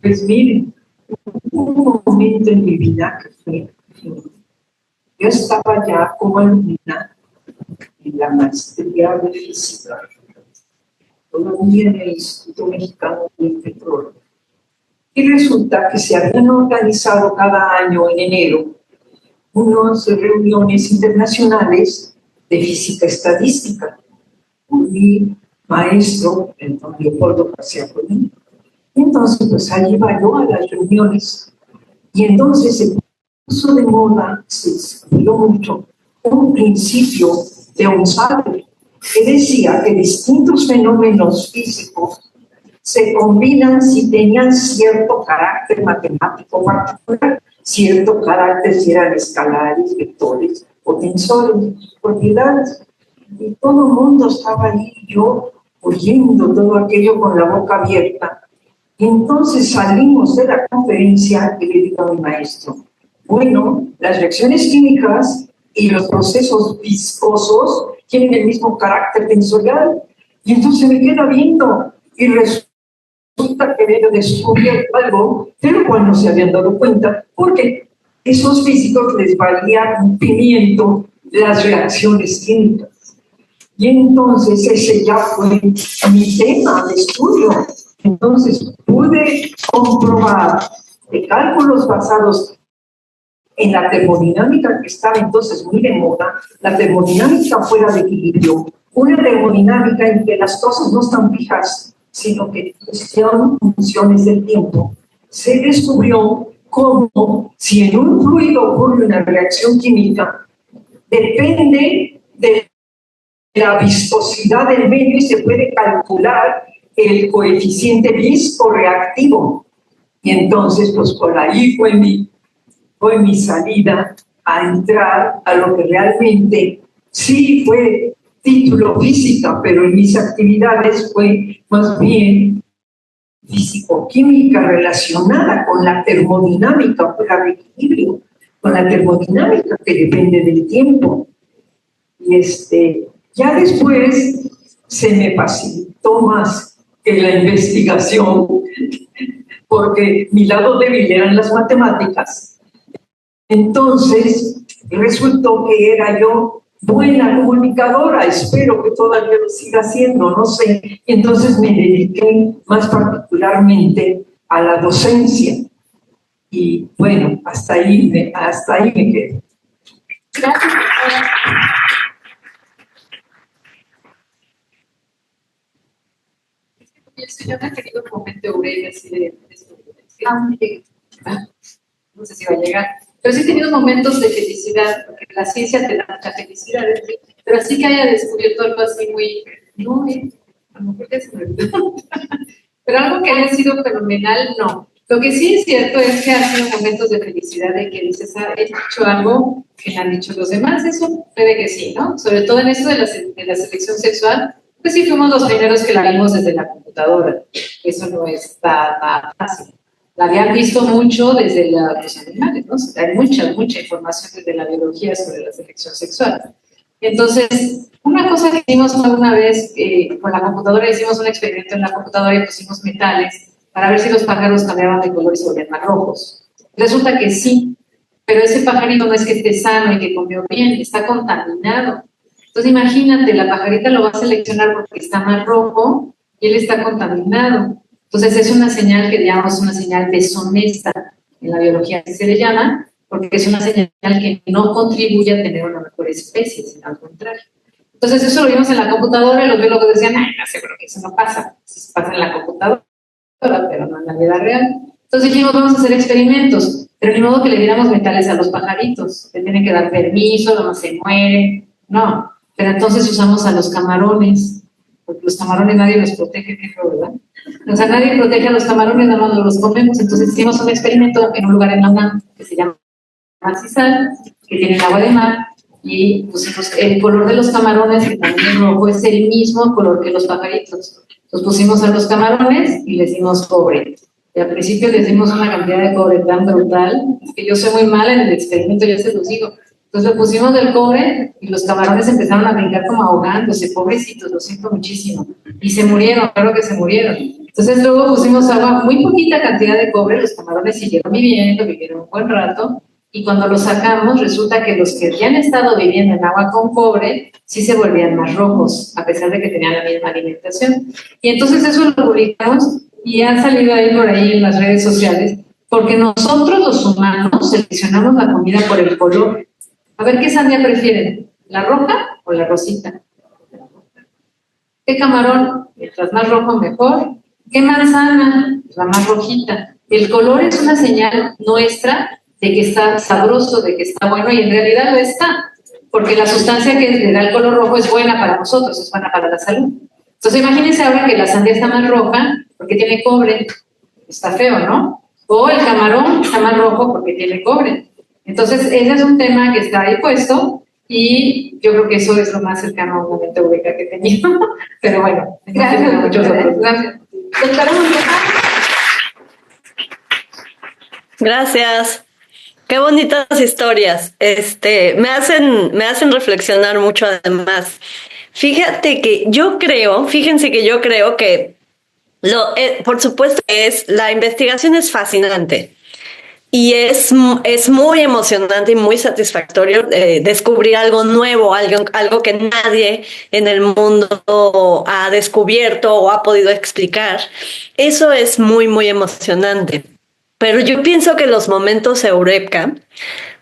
pues miren, hubo un momento en mi vida que fue, yo estaba ya como alumna en la maestría de física, todavía en el Instituto Mexicano del Petróleo. Y resulta que se habían organizado cada año en enero unas reuniones internacionales de física estadística. Mi maestro, el don Leopoldo García Colín. Entonces, pues ahí iba yo a las reuniones. Y entonces se puso de moda, se estudió mucho, un principio de Onsager, que decía que distintos fenómenos físicos se combinan si tenían cierto carácter matemático particular, cierto carácter si eran escalares, vectores o tensores, propiedades. Y todo el mundo estaba ahí, yo oyendo todo aquello con la boca abierta. Y entonces salimos de la conferencia y le digo a mi maestro, bueno, las reacciones químicas y los procesos viscosos tienen el mismo carácter tensorial. Y entonces me queda viendo y resulta que había descubierto algo de lo cual no se habían dado cuenta, porque esos físicos les valía un pimiento las reacciones químicas. Y entonces ese ya fue mi tema de estudio. Entonces pude comprobar de cálculos basados en la termodinámica que estaba entonces muy de moda, la termodinámica fuera de equilibrio, una termodinámica en que las cosas no están fijas, sino que son funciones del tiempo. Se descubrió cómo si en un fluido ocurre una reacción química, depende de la viscosidad del medio y se puede calcular el coeficiente viscoreactivo. Y entonces, pues por ahí fue mi salida a entrar a lo que realmente sí fue título física, pero en mis actividades fue más bien físico-química relacionada con la termodinámica fuera de equilibrio, con la termodinámica que depende del tiempo. Y ya después se me facilitó más que la investigación, porque mi lado débil eran las matemáticas. Entonces, resultó que era yo buena comunicadora, espero que todavía lo siga siendo, no sé. Y entonces me dediqué más particularmente a la docencia. Y bueno, hasta ahí me quedé. Gracias, doctora. Yo me he tenido un momento breve así de no sé si va a llegar. Pero sí he tenido momentos de felicidad, porque la ciencia te da mucha felicidad, pero así que haya descubierto algo así muy, no, a lo mejor ya se me olvidó. Pero algo que haya sido fenomenal, no. Lo que sí es cierto es que ha sido momentos de felicidad de que dices, he dicho algo que me han dicho los demás, eso puede que sí, ¿no? Sobre todo en esto de la selección sexual, pues sí fuimos los primeros que la vimos desde la computadora. Eso no está nada fácil. La habían visto mucho desde los animales, ¿no? Hay mucha información desde la biología sobre la selección sexual. Entonces, una cosa que hicimos una vez con la computadora, hicimos un experimento en la computadora y pusimos metales para ver si los pájaros cambiaban de color y se volvían más rojos. Resulta que sí, pero ese pajarito no es que esté sano y que comió bien, está contaminado. Entonces, imagínate, la pajarita lo va a seleccionar porque está más rojo y él está contaminado. Entonces, es una señal que llamamos una señal deshonesta en la biología, que se le llama, porque es una señal que no contribuye a tener una mejor especie, sino al contrario. Entonces, eso lo vimos en la computadora y los biólogos decían, ay, no, seguro que eso no pasa. Eso pasa en la computadora, pero no en la vida real. Entonces dijimos, vamos a hacer experimentos, pero ni modo que le diéramos metales a los pajaritos. Le tienen que dar permiso, no se mueren. No, pero entonces usamos a los camarones, porque los camarones nadie los protege, ¿verdad? O sea, nadie protege a los camarones, nada más los comemos. Entonces hicimos un experimento en un lugar en la UNAM que se llama Macisal, que tiene agua de mar, y pusimos el color de los camarones, que también es rojo, es el mismo color que los pajaritos. Entonces pusimos a los camarones y les dimos cobre. Y al principio les dimos una cantidad de cobre tan brutal, que yo soy muy mala en el experimento, ya se los digo. Entonces le pusimos del cobre y los camarones empezaron a brincar como ahogándose, pobrecitos, lo siento muchísimo. Y se murieron, claro que se murieron. Entonces luego pusimos agua, muy poquita cantidad de cobre, los camarones siguieron viviendo, vivieron un buen rato, y cuando los sacamos resulta que los que habían estado viviendo en agua con cobre sí se volvían más rojos, a pesar de que tenían la misma alimentación. Y entonces eso lo publicamos y han salido ahí por ahí en las redes sociales, porque nosotros los humanos seleccionamos la comida por el color. A ver, ¿qué sandía prefieren? ¿La roja o la rosita? ¿Qué camarón? Mientras más rojo, mejor. ¿Qué manzana? La más rojita. El color es una señal nuestra de que está sabroso, de que está bueno, y en realidad lo está, porque la sustancia que le da el color rojo es buena para nosotros, es buena para la salud. Entonces imagínense ahora que la sandía está más roja porque tiene cobre. Está feo, ¿no? O el camarón está más rojo porque tiene cobre. Entonces, ese es un tema que está ahí puesto y yo creo que eso es lo más cercano a un momento eureka que he tenido. Pero bueno, gracias. Gracias. Doctora Monteja. Gracias. Qué bonitas historias. Me hacen reflexionar mucho además. Fíjense que yo creo que por supuesto la investigación es fascinante. Y es muy emocionante y muy satisfactorio descubrir algo nuevo, algo que nadie en el mundo ha descubierto o ha podido explicar. Eso es muy, muy emocionante. Pero yo pienso que los momentos eureka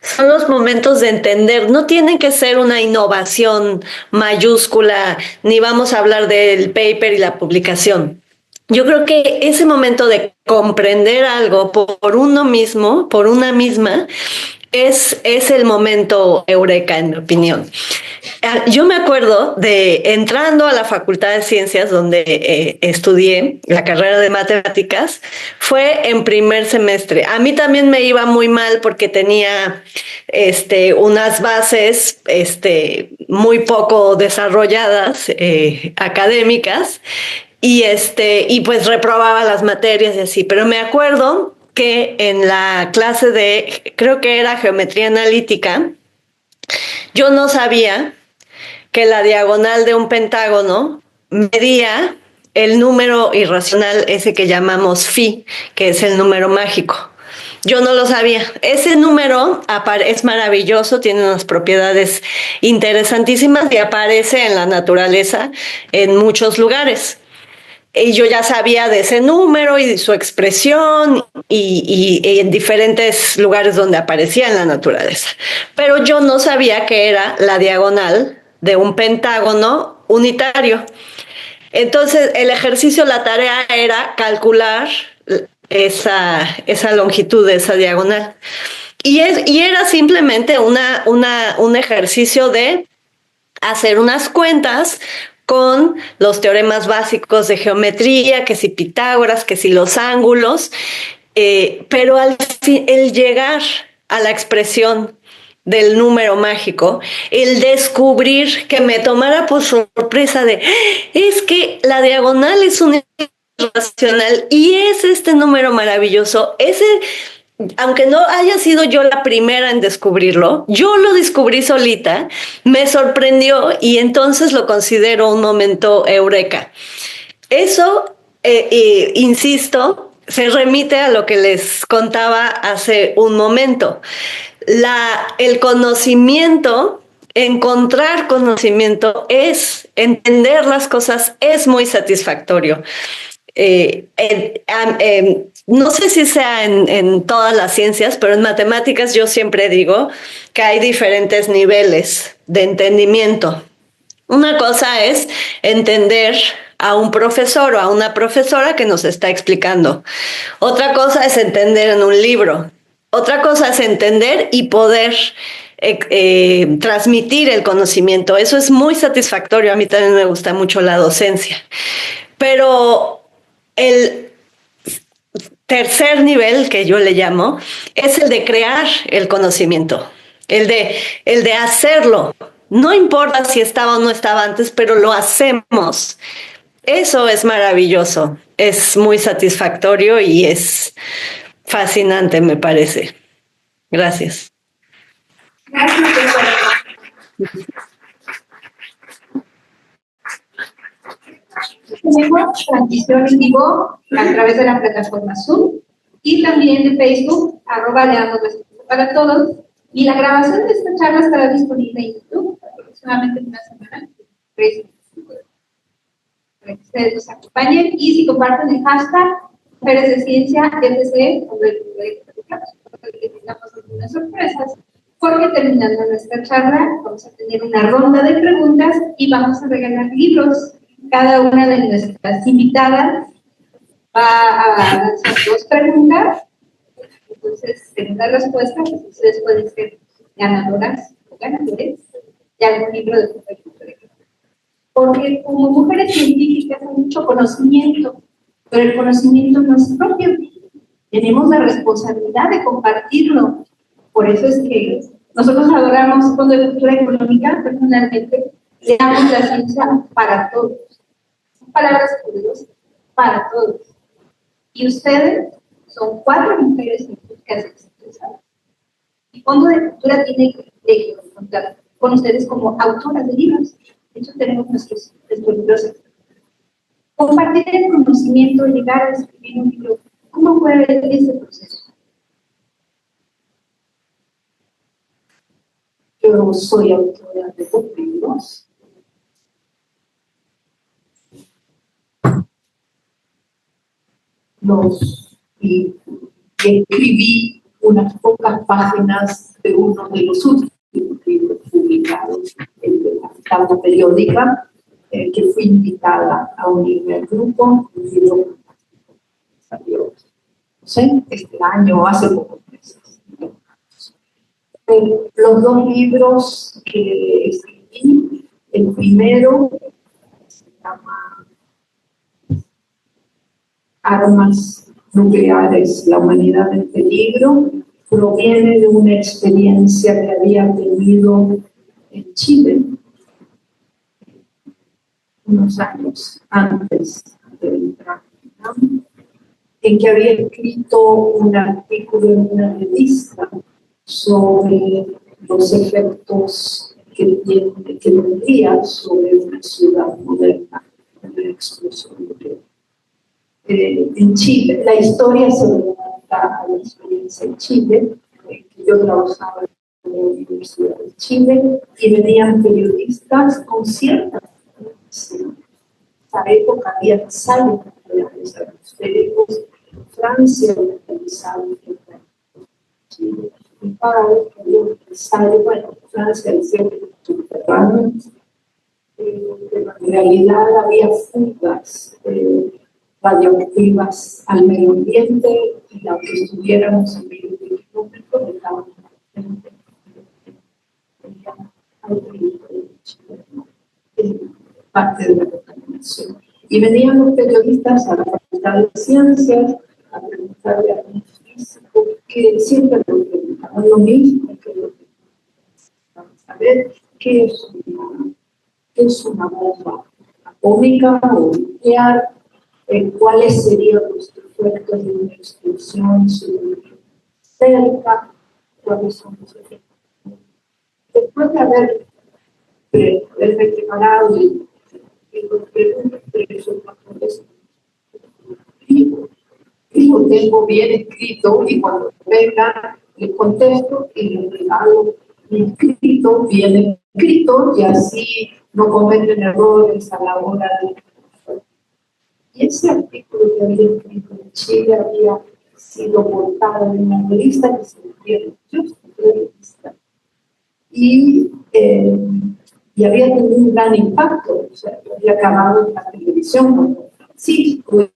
son los momentos de entender, no tienen que ser una innovación mayúscula, ni vamos a hablar del paper y la publicación. Yo creo que ese momento de comprender algo por uno mismo, por una misma, es el momento eureka, en mi opinión. Yo me acuerdo de entrando a la Facultad de Ciencias, donde estudié la carrera de matemáticas, fue en primer semestre. A mí también me iba muy mal porque tenía unas bases muy poco desarrolladas, académicas, y pues reprobaba las materias y así. Pero me acuerdo que en la clase creo que era geometría analítica, yo no sabía que la diagonal de un pentágono medía el número irracional, ese que llamamos phi, que es el número mágico. Yo no lo sabía. Ese número es maravilloso, tiene unas propiedades interesantísimas y aparece en la naturaleza en muchos lugares. Y yo ya sabía de ese número y de su expresión y en diferentes lugares donde aparecía en la naturaleza. Pero yo no sabía que era la diagonal de un pentágono unitario. Entonces, el ejercicio, la tarea era calcular esa longitud de esa diagonal. Y era simplemente un ejercicio de hacer unas cuentas con los teoremas básicos de geometría, que si Pitágoras, que si los ángulos, pero al fin, el llegar a la expresión del número mágico, el descubrir que me tomara por sorpresa de, es que la diagonal es un racional y es este número maravilloso, aunque no haya sido yo la primera en descubrirlo, yo lo descubrí solita, me sorprendió y entonces lo considero un momento eureka. Eso, insisto, se remite a lo que les contaba hace un momento. El conocimiento, encontrar conocimiento entender las cosas es muy satisfactorio. No sé si sea en todas las ciencias, pero en matemáticas yo siempre digo que hay diferentes niveles de entendimiento. Una cosa es entender a un profesor o a una profesora que nos está explicando. Otra cosa es entender en un libro. Otra cosa es entender y poder transmitir el conocimiento. Eso es muy satisfactorio. A mí también me gusta mucho la docencia. Pero el tercer nivel, que yo le llamo, es el de crear el conocimiento, el de hacerlo. No importa si estaba o no estaba antes, pero lo hacemos. Eso es maravilloso, es muy satisfactorio y es fascinante, me parece. Gracias. Gracias, tenemos transmisión en vivo a través de la plataforma Zoom y también de Facebook, @leamos para todos. Y la grabación de esta charla estará disponible en YouTube aproximadamente en una semana. Para que ustedes nos acompañen y si comparten el hashtag Mujeres de Ciencia FCE, que tengamos algunas sorpresas, porque terminando nuestra charla vamos a tener una ronda de preguntas y vamos a regalar libros. Cada una de nuestras invitadas va a lanzar 2 preguntas. Entonces, según la respuesta, pues ustedes pueden ser ganadoras o ganadores de algún libro de cultura. Porque como mujeres científicas hay mucho conocimiento, pero el conocimiento no es propio. Tenemos la responsabilidad de compartirlo. Por eso es que nosotros adoramos el Fondo de Cultura Económica, personalmente, le damos la ciencia para todos. Son palabras poderosas, para todos. Y ustedes son 4 mujeres científicas exitosas. El Fondo de Cultura tiene el privilegio de contar con ustedes como autoras de libros. De hecho, tenemos nuestros libros. Compartir el conocimiento, llegar a escribir un libro, ¿cómo fue ese proceso? Yo soy autora de 2 libros. Y escribí unas pocas páginas de uno de los últimos libros publicados en la tabla periódica, que fui invitada a unirme al grupo. El libro salió, no sé, este año, hace pocos meses. Los 2 libros que escribí, el primero se llama Armas nucleares, la humanidad en peligro, proviene de una experiencia que había tenido en Chile unos años antes de entrar, en que había escrito un artículo en una revista sobre los efectos que tendría sobre una ciudad moderna, una explosión nuclear. En Chile, la historia se remonta a la experiencia en Chile, que yo trabajaba en la Universidad de Chile y venían periodistas con ciertas informaciones. En esa época había ensayos nucleares atmosféricos, Francia había realizado Chile, y cada vez que había un ensayo, bueno, Francia decía que era subterráneo, pero en realidad había fugas radioactivas al medio ambiente y aunque estuviéramos en medio de momento de la parte de la contaminación. Y venían los periodistas a la Facultad de Ciencias a preguntarle a un físico que siempre le preguntaban lo mismo, que lo que saber qué es una bomba atómica o nuclear, cuáles serían los efectos de una explosión cerca, cuáles son los efectos. Después de haberme preparado y los preguntas, lo tengo bien escrito y cuando venga le contesto y le regalo mi escrito bien escrito y así no cometen errores a la hora de... Y ese artículo que había escrito en Chile había sido portada en una revista que se llama Just Revista. Y había tenido un gran impacto, o sea, había acabado en la televisión, como Francisco,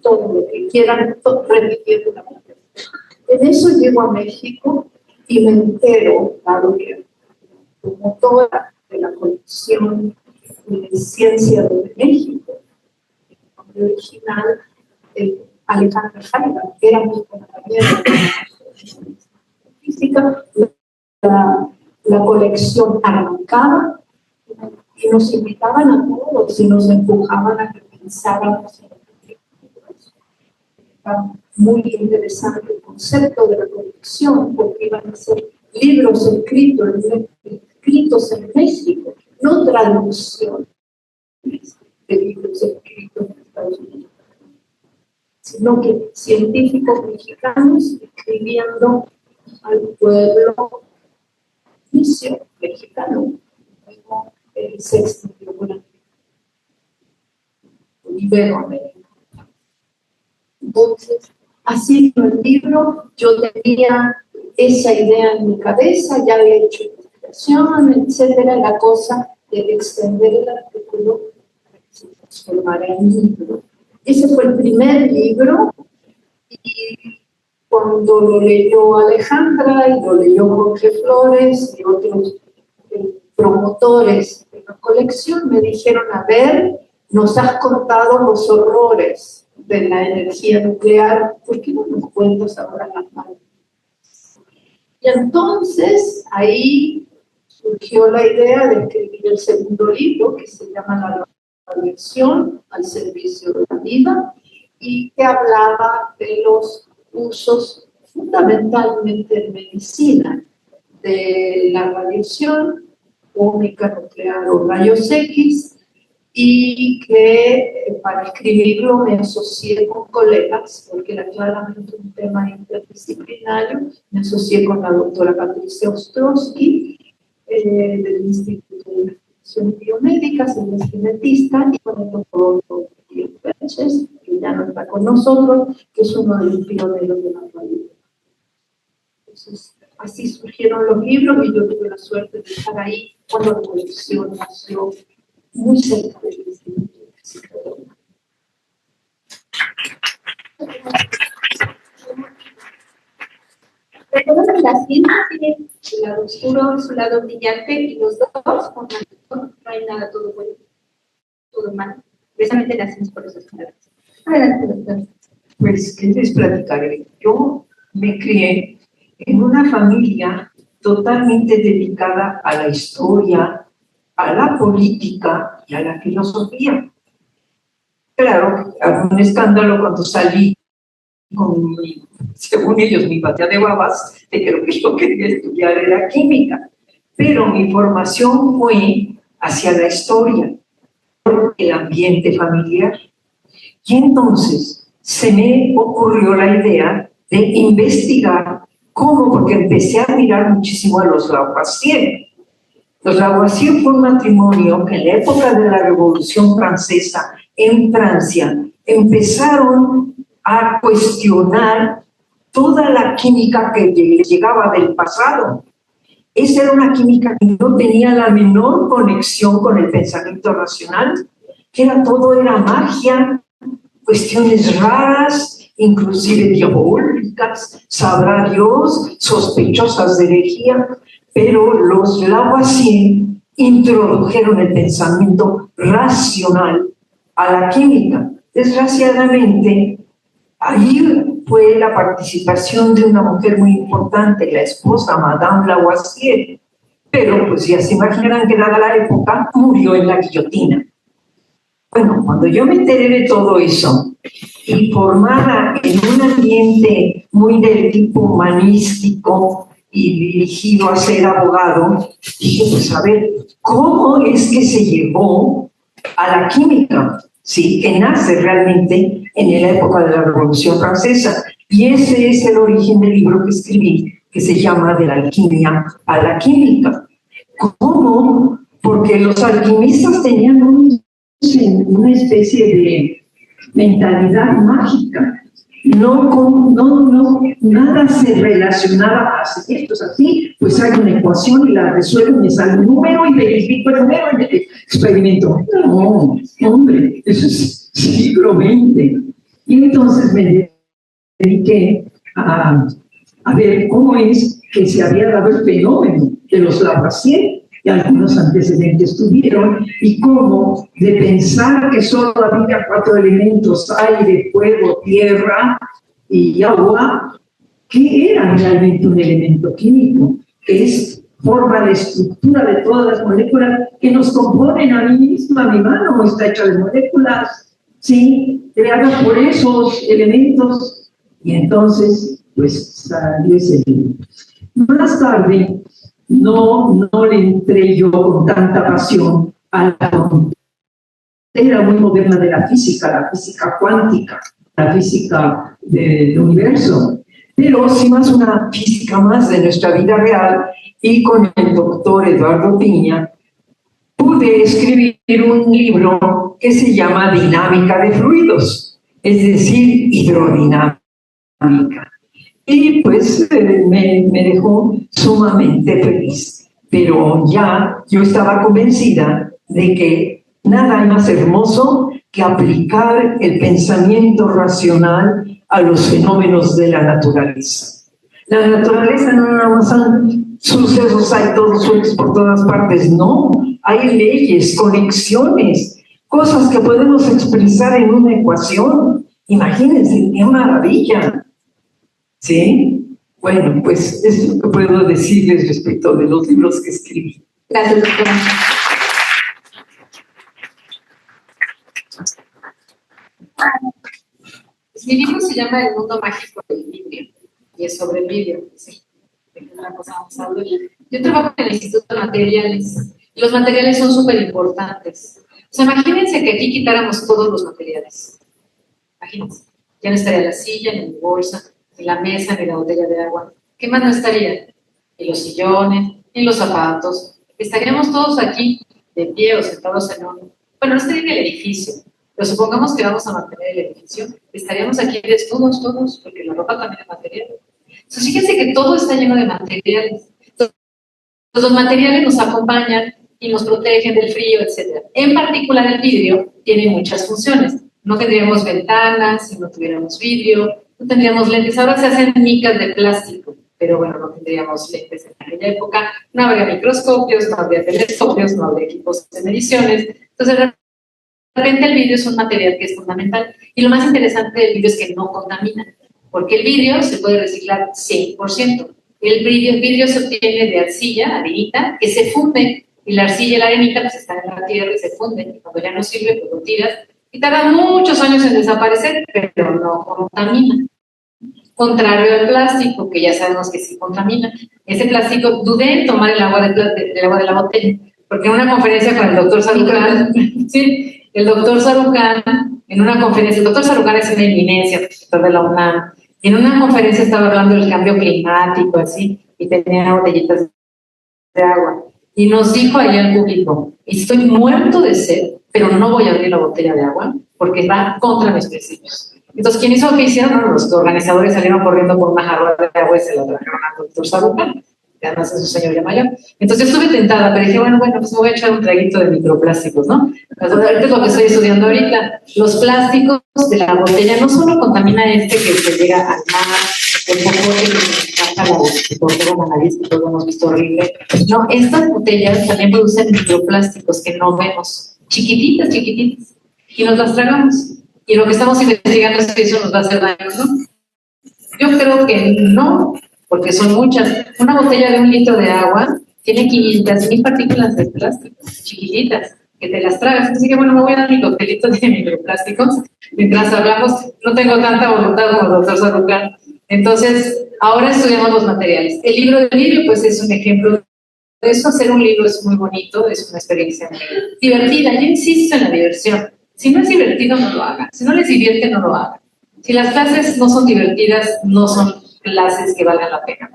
todo lo que quieran, todo repitiendo la materia. En eso llego a México y me entero, claro que como toda de la colección de ciencia de México, el nombre original, Alejandra Jaiba, que era mi compañera de física, la colección arrancaba y nos invitaban a todos y nos empujaban a que pensáramos en eso. Era muy interesante el concepto de la colección porque iban a ser libros escritos en México, no traducciones de libros escritos en Estados Unidos, sino que científicos mexicanos escribiendo al pueblo mexicano, como se extendió por Iberoamérica. Entonces, haciendo el libro, yo tenía esa idea en mi cabeza, ya había hecho investigación, etcétera, la cosa de extender el artículo para que se transformara en libro. Ese fue el primer libro y cuando lo leyó Alejandra y lo leyó Jorge Flores y otros promotores de la colección, me dijeron, a ver, nos has contado los horrores de la energía nuclear, ¿por qué no nos cuentas ahora las malas? Y entonces ahí surgió la idea de escribir el segundo libro, que se llama La radiación al servicio de la vida, y que hablaba de los usos fundamentalmente en medicina de la radiación ómica, nuclear o rayos X, y que para escribirlo me asocié con colegas, porque era claramente un tema interdisciplinario. Me asocié con la doctora Patricia Ostrowski, del Instituto de Investigaciones Biomédicas, ella es genetista, y con el doctor Guillermo Pérez, que ya no está con nosotros, que es uno de los pioneros de la radiación. Entonces, así surgieron los libros y yo tuve la suerte de estar ahí cuando la colección nació muy cerca del Instituto de Física de la UNAM. Recuerden, la ciencia tiene su lado oscuro, su lado brillante, y los dos, con no hay nada todo bueno, todo malo. Precisamente la ciencia por eso es maravillosa. Adelante, doctor. Pues, ¿qué les platicaré? Yo me crié en una familia totalmente dedicada a la historia, a la política y a la filosofía. Claro, había un escándalo cuando salí con según ellos, mi patea de babas, de que lo que yo quería estudiar era química. Pero mi formación fue hacia la historia, el ambiente familiar. Y entonces se me ocurrió la idea de investigar cómo, porque empecé a mirar muchísimo a los Lavoisier. Los Lavoisier fue un matrimonio que en la época de la Revolución Francesa, en Francia, empezaron a cuestionar toda la química que llegaba del pasado. Esa era una química que no tenía la menor conexión con el pensamiento racional, que todo era magia, cuestiones raras, inclusive diabólicas, sabrá Dios, sospechosas de herejía, pero los Lavoisier introdujeron el pensamiento racional a la química. Desgraciadamente, ahí fue la participación de una mujer muy importante, la esposa Madame Lavoisier, pero pues ya se imaginarán que dada la época murió en la guillotina. Bueno, cuando yo me enteré de todo eso y formada en un ambiente muy del tipo humanístico y dirigido a ser abogado, dije, pues a ver, ¿cómo es que se llegó a la química? Sí, que nace realmente en la época de la Revolución Francesa. Y ese es el origen del libro que escribí, que se llama De la alquimia a la química. ¿Cómo? Porque los alquimistas tenían una especie de mentalidad mágica. Nada se relacionaba a si esto es así, pues hay una ecuación y la resuelvo, me sale un número y verifico el número y el experimento. No, hombre, eso es siglo XX. Y entonces me dediqué a ver cómo es que se había dado el fenómeno de los Lavoisier, y algunos antecedentes tuvieron, y cómo de pensar que solo había 4 elementos, aire, fuego, tierra y agua, que era realmente un elemento químico, que forma la estructura de todas las moléculas que nos componen. A mí misma, mi mano está hecha de moléculas, ¿sí?, creadas por esos elementos, y entonces, pues, salió ese libro. Más tarde, no le entré yo con tanta pasión a la frontera muy moderna de la física cuántica, la física del universo, pero sí más una física más de nuestra vida real, y con el doctor Eduardo Piña pude escribir un libro que se llama Dinámica de Fluidos, es decir, hidrodinámica. Y pues me dejó sumamente feliz. Pero ya yo estaba convencida de que nada hay más hermoso que aplicar el pensamiento racional a los fenómenos de la naturaleza. La naturaleza no nada más son sucesos, hay todos sueltos por todas partes, no. Hay leyes, conexiones, cosas que podemos expresar en una ecuación. Imagínense, qué maravilla. ¿Sí? Bueno, pues es lo que puedo decirles respecto de los libros que escribí. Gracias, doctora. Pues mi libro se llama El mundo mágico del vidrio, y es sobre el vidrio. Sí, de qué otra cosa vamos a hablar. Yo trabajo en el Instituto de Materiales, y los materiales son súper importantes. O sea, imagínense que aquí quitáramos todos los materiales. Imagínense, ya no estaría la silla, ni mi bolsa, ni la mesa, ni la botella de agua. ¿Qué más no estaría? Ni los sillones, ni los zapatos. Estaríamos todos aquí, de pie o sentados en un... Bueno, no estaría en el edificio, pero supongamos que vamos a mantener el edificio. Estaríamos aquí desnudos todos, porque la ropa también es material. Entonces, fíjense que todo está lleno de materiales. Entonces, los materiales nos acompañan y nos protegen del frío, etc. En particular, el vidrio tiene muchas funciones. No tendríamos ventanas si no tuviéramos vidrio, no tendríamos lentes. Ahora se hacen micas de plástico, pero bueno, no tendríamos lentes en aquella época. No habría microscopios, no habría telescopios, no habría equipos de mediciones. Entonces, de repente el vidrio es un material que es fundamental. Y lo más interesante del vidrio es que no contamina, porque el vidrio se puede reciclar 100%. El vidrio se obtiene de arcilla, arenita, que se funde, y la arcilla y la arenita pues están en la tierra y se funden. Y cuando ya no sirve, pues lo tiras. Y tarda muchos años en desaparecer, pero no contamina. Contrario al plástico, que ya sabemos que sí contamina. Ese plástico, dudé en tomar el agua de la botella, porque en una conferencia con el doctor Sarucán, sí, el doctor Sarucán, en una conferencia, el doctor Sarucán es una eminencia, profesor de la UNAM, y en una conferencia estaba hablando del cambio climático, así, y tenía botellitas de agua. Y nos dijo allá al público, estoy muerto de sed, pero no voy a abrir la botella de agua porque va contra mis principios. Entonces, ¿quién hizo lo que hicieron? Bueno, los organizadores salieron corriendo por una jarra de agua y se la trajeron al doctor Sarucán. que además es un señor ya mayor. Entonces yo estuve tentada, pero dije, bueno, pues me voy a echar un traguito de microplásticos, ¿no? Ahorita es lo que estoy estudiando ahorita. Los plásticos de la botella no solo contamina que se llega al mar, el popote que se encanta la nariz, que todos hemos visto horrible. No, estas botellas también producen microplásticos que no vemos, chiquititas, chiquititas, y nos las tragamos. Y lo que estamos investigando es que eso nos va a hacer daño, ¿no? Yo creo que no, porque son muchas. Una botella de 1 litro de agua tiene 500,000 partículas de plástico, chiquititas, que te las tragas. Así que bueno, me voy a dar mi coctelito de microplásticos. Mientras hablamos, no tengo tanta voluntad como el doctor Sarucán. Entonces, ahora estudiamos los materiales. El libro de vidrio, pues es un ejemplo de eso. Hacer un libro es muy bonito, es una experiencia muy divertida. Yo insisto en la diversión. Si no es divertido, no lo hagan. Si no les divierte, no lo hagan. Si las clases no son divertidas, no son clases que valgan la pena.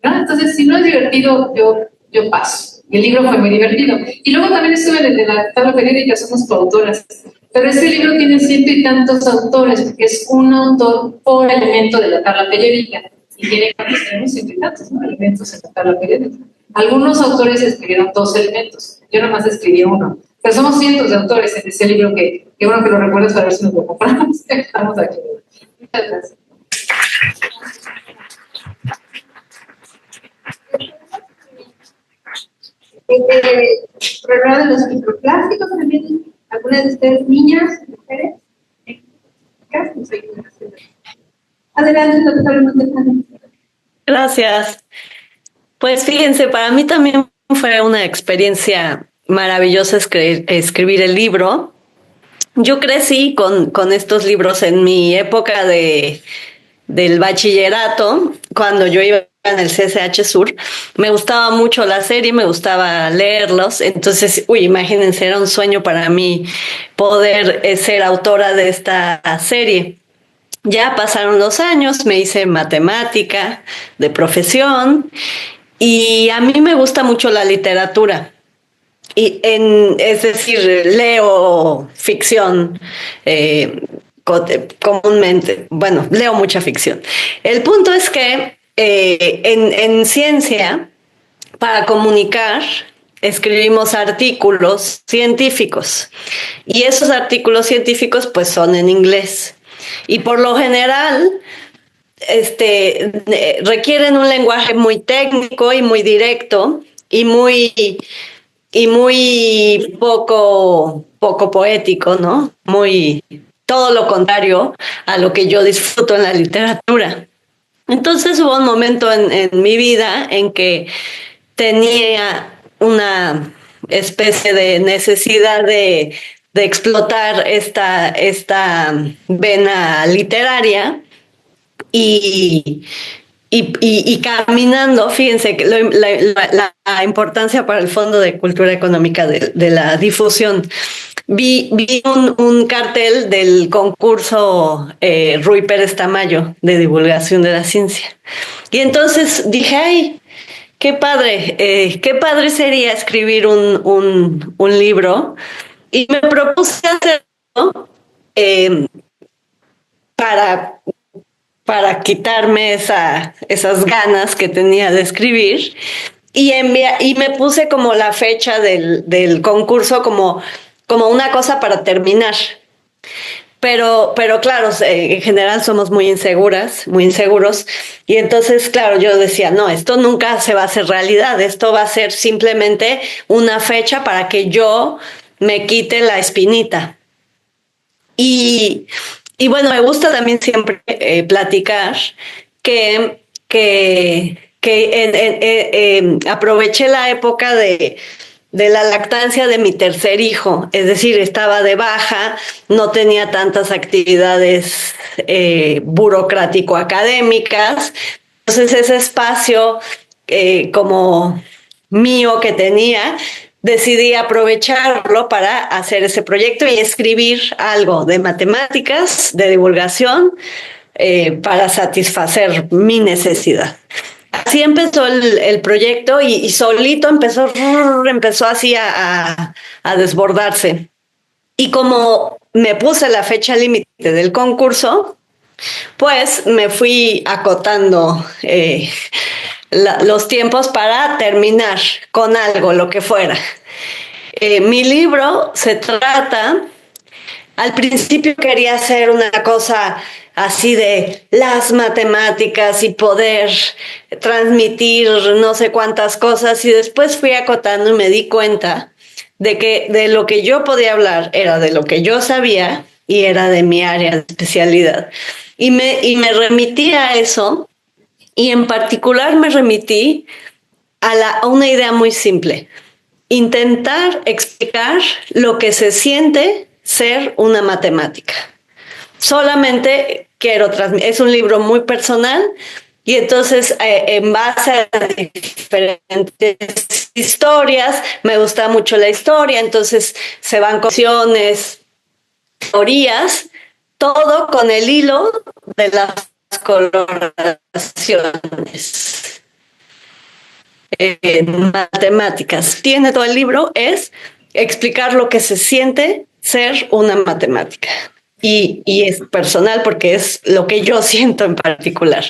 ¿No? Entonces, si no es divertido, yo paso. Y el libro fue muy divertido. Y luego también estuve en el de la tabla periódica, somos coautoras. Pero este libro tiene 100 y tantos autores, porque es un autor por elemento de la tabla periódica. Y tiene, tenemos 100 y tantos, ¿no?, elementos en la tabla periódica. Algunos autores escribieron 2 elementos. Yo nomás escribí 1. Pero somos cientos de autores en ese libro que bueno que lo recuerdas para ver si nos lo compramos. Estamos aquí. Muchas gracias. Programa de los microplásticos también, algunas de ustedes niñas, mujeres, adelante, doctora Montejano. Gracias. Pues fíjense, para mí también fue una experiencia maravillosa escribir el libro. Yo crecí con estos libros en mi época del bachillerato, cuando yo iba en el CCH Sur. Me gustaba mucho la serie, me gustaba leerlos. Entonces, imagínense, era un sueño para mí poder ser autora de esta serie. Ya pasaron los años, me hice matemática de profesión y a mí me gusta mucho la literatura. Es decir, leo ficción comúnmente. Bueno, leo mucha ficción. El punto es que en ciencia, para comunicar, escribimos artículos científicos y esos artículos científicos pues son en inglés y por lo general requieren un lenguaje muy técnico y muy directo y muy poco poético, ¿no? Muy todo lo contrario a lo que yo disfruto en la literatura. Entonces hubo un momento en mi vida en que tenía una especie de necesidad de explotar esta vena literaria y caminando, fíjense que la importancia para el Fondo de Cultura Económica de la difusión. Vi un cartel del concurso Ruy Pérez Tamayo de divulgación de la ciencia. Y entonces dije, ay, qué padre sería escribir un libro. Y me propuse hacerlo para quitarme esas ganas que tenía de escribir y me puse como la fecha del concurso como una cosa para terminar. Pero claro, en general somos muy inseguros, y entonces, claro, yo decía, no, esto nunca se va a hacer realidad, esto va a ser simplemente una fecha para que yo me quite la espinita. Y bueno, me gusta también siempre platicar que aproveché la época de la lactancia de mi tercer hijo, es decir, estaba de baja, no tenía tantas actividades burocrático-académicas, entonces ese espacio como mío que tenía, decidí aprovecharlo para hacer ese proyecto y escribir algo de matemáticas, de divulgación, para satisfacer mi necesidad. Así empezó el proyecto y solito empezó así a desbordarse. Y como me puse la fecha límite del concurso, pues me fui acotando los tiempos para terminar con algo, lo que fuera. Mi libro se trata, al principio quería hacer una cosa así de las matemáticas y poder transmitir no sé cuántas cosas, y después fui acotando y me di cuenta de que de lo que yo podía hablar era de lo que yo sabía y era de mi área de especialidad. Y me remití a eso, y en particular me remití a una idea muy simple: intentar explicar lo que se siente ser una matemática. Solamente quiero transmitir, es un libro muy personal, y entonces en base a diferentes historias, me gusta mucho la historia, entonces se van conexiones, teorías, todo con el hilo de las coloraciones. Matemáticas. Tiene todo el libro, es explicar lo que se siente ser una matemática. Y es personal porque es lo que yo siento en particular.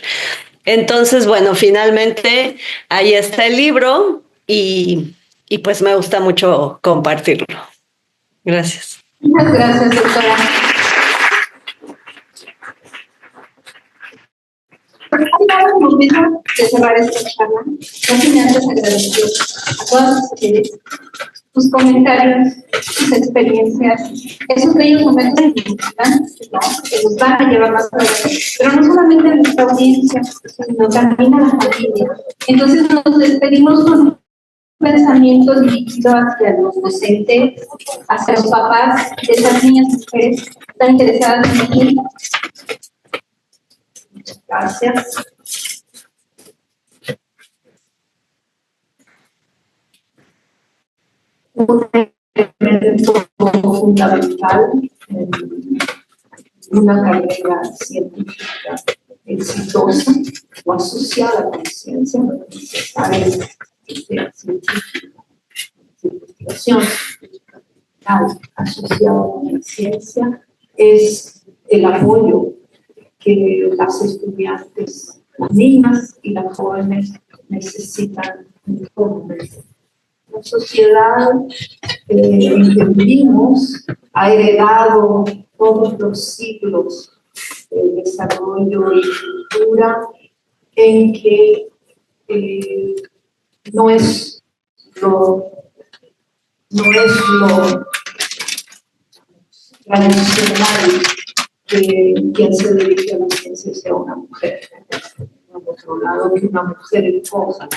Entonces, bueno, finalmente ahí está el libro, y pues me gusta mucho compartirlo. Gracias. Muchas gracias, doctora. Al momento de cerrar esta charla, no sin antes agradecer a todas ustedes sus comentarios, sus experiencias, esos bellos momentos que nos van a llevar más adelante, pero no solamente a nuestra audiencia, sino también a la familia. Entonces nos despedimos con pensamientos dirigidos hacia los docentes, hacia los papás de esas niñas mujeres que están interesadas en aquí. Muchas gracias. Un elemento fundamental en una carrera científica exitosa o asociada con ciencia, áreas científicas, investigación asociada con la ciencia, es el apoyo que las estudiantes, las niñas y las jóvenes necesitan en todo momento. La sociedad en que vivimos ha heredado todos los siglos de desarrollo y cultura en que no es lo tradicional que quien se dedique a la ciencia sea una mujer. Por otro lado, que una mujer esposa,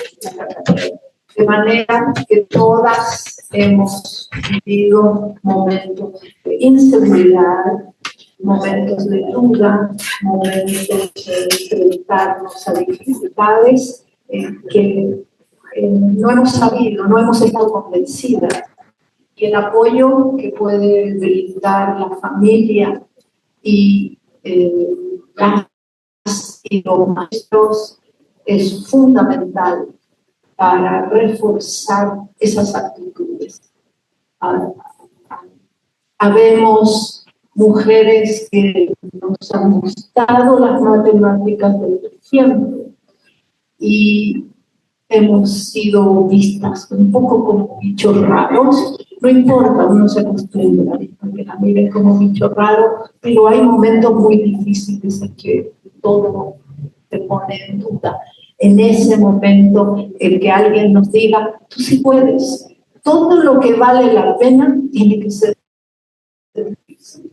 de manera que todas hemos vivido momentos de inseguridad, momentos de duda, momentos de enfrentarnos a dificultades que no hemos sabido, no hemos estado convencidas. Y el apoyo que puede brindar la familia y los maestros es fundamental para reforzar esas actitudes. Habemos mujeres que nos han gustado las matemáticas desde siempre y hemos sido vistas un poco como bichos raros. No importa, uno se acostumbra, porque la miren como bicho raro, pero hay momentos muy difíciles en que todo se pone en duda. En ese momento, el que alguien nos diga, tú sí puedes, todo lo que vale la pena tiene que ser difícil.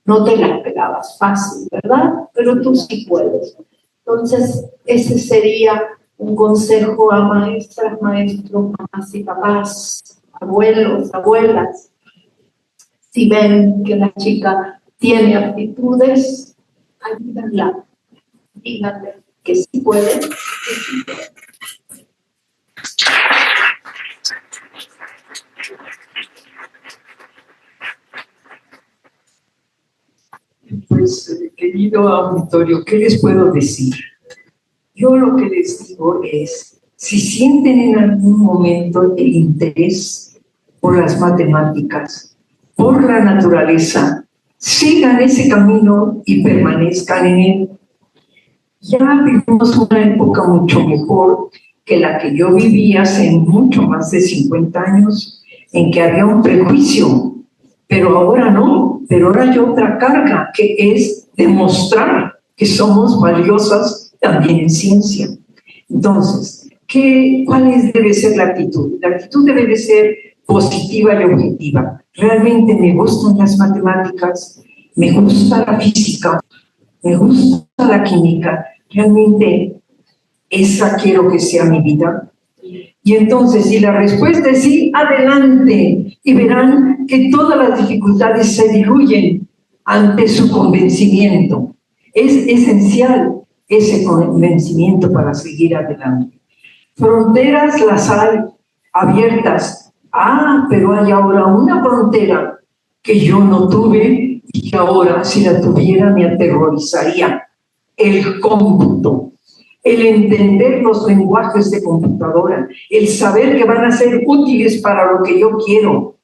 No te la esperabas fácil, ¿verdad? Pero tú sí puedes. Entonces, ese sería un consejo a maestras, maestros, mamás y papás, abuelos, abuelas. Si ven que la chica tiene aptitudes, ayúdenla, díganle que sí puede, que sí puede. Pues, querido auditorio, ¿qué les puedo decir? Yo lo que les digo es, si sienten en algún momento el interés por las matemáticas, por la naturaleza, sigan ese camino y permanezcan en él. Ya vivimos una época mucho mejor que la que yo viví hace mucho más de 50 años, en que había un prejuicio, pero ahora no, pero ahora hay otra carga, que es demostrar que somos valiosas también en ciencia. Entonces, ¿cuál debe ser la actitud? La actitud debe de ser positiva y objetiva. Realmente me gustan las matemáticas, me gusta la física, me gusta la química, realmente esa quiero que sea mi vida. Y entonces, si la respuesta es sí, adelante, y verán que todas las dificultades se diluyen ante su convencimiento. Es esencial ese convencimiento para seguir adelante. Fronteras las hay abiertas. Pero hay ahora una frontera que yo no tuve y que ahora, si la tuviera, me aterrorizaría. El cómputo, el entender los lenguajes de computadora, el saber que van a ser útiles para lo que yo quiero,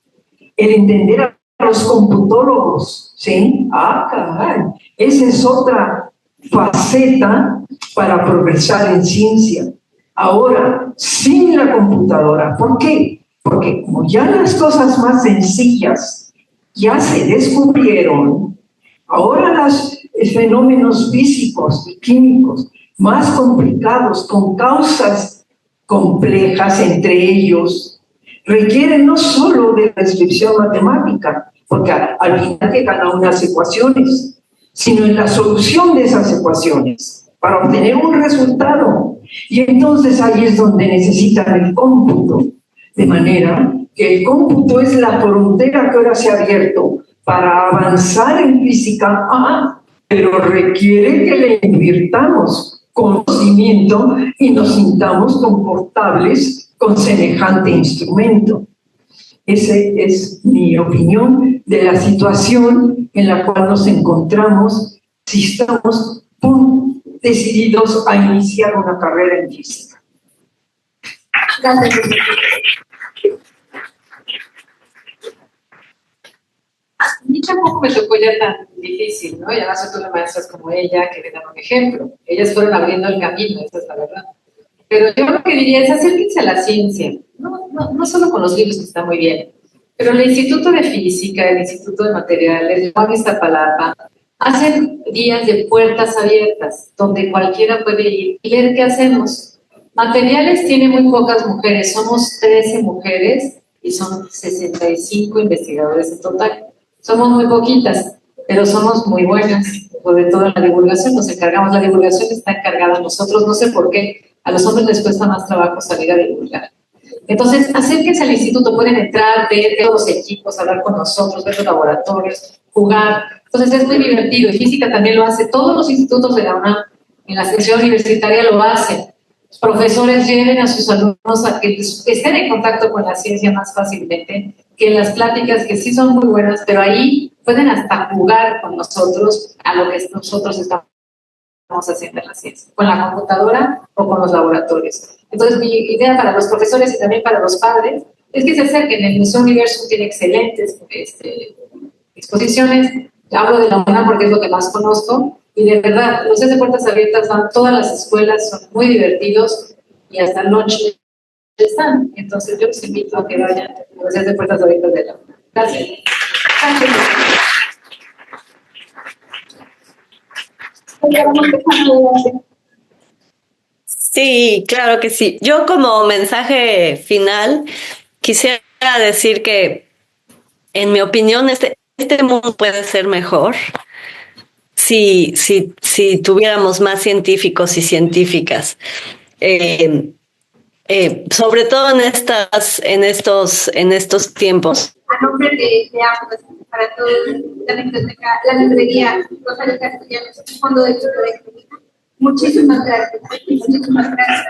el entender a los computólogos, ¿sí? Caray, esa es otra faceta para progresar en ciencia. Ahora, sin la computadora, ¿por qué? Porque como ya las cosas más sencillas ya se descubrieron, ahora los fenómenos físicos y químicos más complicados, con causas complejas entre ellos, requieren no solo de descripción matemática, porque al final llegan a unas ecuaciones, sino en la solución de esas ecuaciones, para obtener un resultado. Y entonces ahí es donde necesitan el cómputo, de manera que el cómputo es la frontera que ahora se ha abierto para avanzar en física, pero requiere que le invirtamos conocimiento y nos sintamos confortables con semejante instrumento. Esa es mi opinión de la situación en la cual nos encontramos si estamos decididos a iniciar una carrera en física. Gracias. A mí tampoco me tocó ya tan difícil, ¿no? Y además yo tuve maestras como ella que me dan un ejemplo. Ellas fueron abriendo el camino, esa es la verdad. Pero yo lo que diría es acérquense a la ciencia, no solo con los libros, que está muy bien, pero el Instituto de Física, el Instituto de Materiales, el Juan Iztapalapa, hacen días de puertas abiertas, donde cualquiera puede ir y ver qué hacemos. Materiales tiene muy pocas mujeres, somos 13 mujeres y son 65 investigadores en total. Somos muy poquitas, pero somos muy buenas. Sobre todo en la divulgación nos encargamos, la divulgación está encargada a nosotros, no sé por qué, a los hombres les cuesta más trabajo salir a divulgar. Entonces, acérquense al instituto, pueden entrar, ver todos los equipos, hablar con nosotros, ver los laboratorios, jugar. Entonces es muy divertido, y física también lo hace, todos los institutos de la UNAM, en la sección universitaria lo hacen. Los profesores lleven a sus alumnos a que estén en contacto con la ciencia más fácilmente que en las pláticas, que sí son muy buenas, pero ahí pueden hasta jugar con nosotros a lo que nosotros estamos haciendo en la ciencia, con la computadora o con los laboratorios. Entonces, mi idea para los profesores y también para los padres es que se acerquen. El Museo Universo tiene excelentes exposiciones. Hablo de la UNAM porque es lo que más conozco. Y de verdad, los días de puertas abiertas van todas las escuelas, son muy divertidos y hasta noche están. Entonces, yo los invito a que vayan a los días de puertas abiertas de la UNAM. Gracias. Sí, claro que sí. Yo como mensaje final quisiera decir que, en mi opinión, este mundo puede ser mejor si tuviéramos más científicos y científicas. Sobre todo en estos tiempos. A nombre de ambos, para todos, la biblioteca, la librería Rosario Castellanos, Fondo de Cultura y Clínica. Muchísimas gracias. Muchísimas gracias.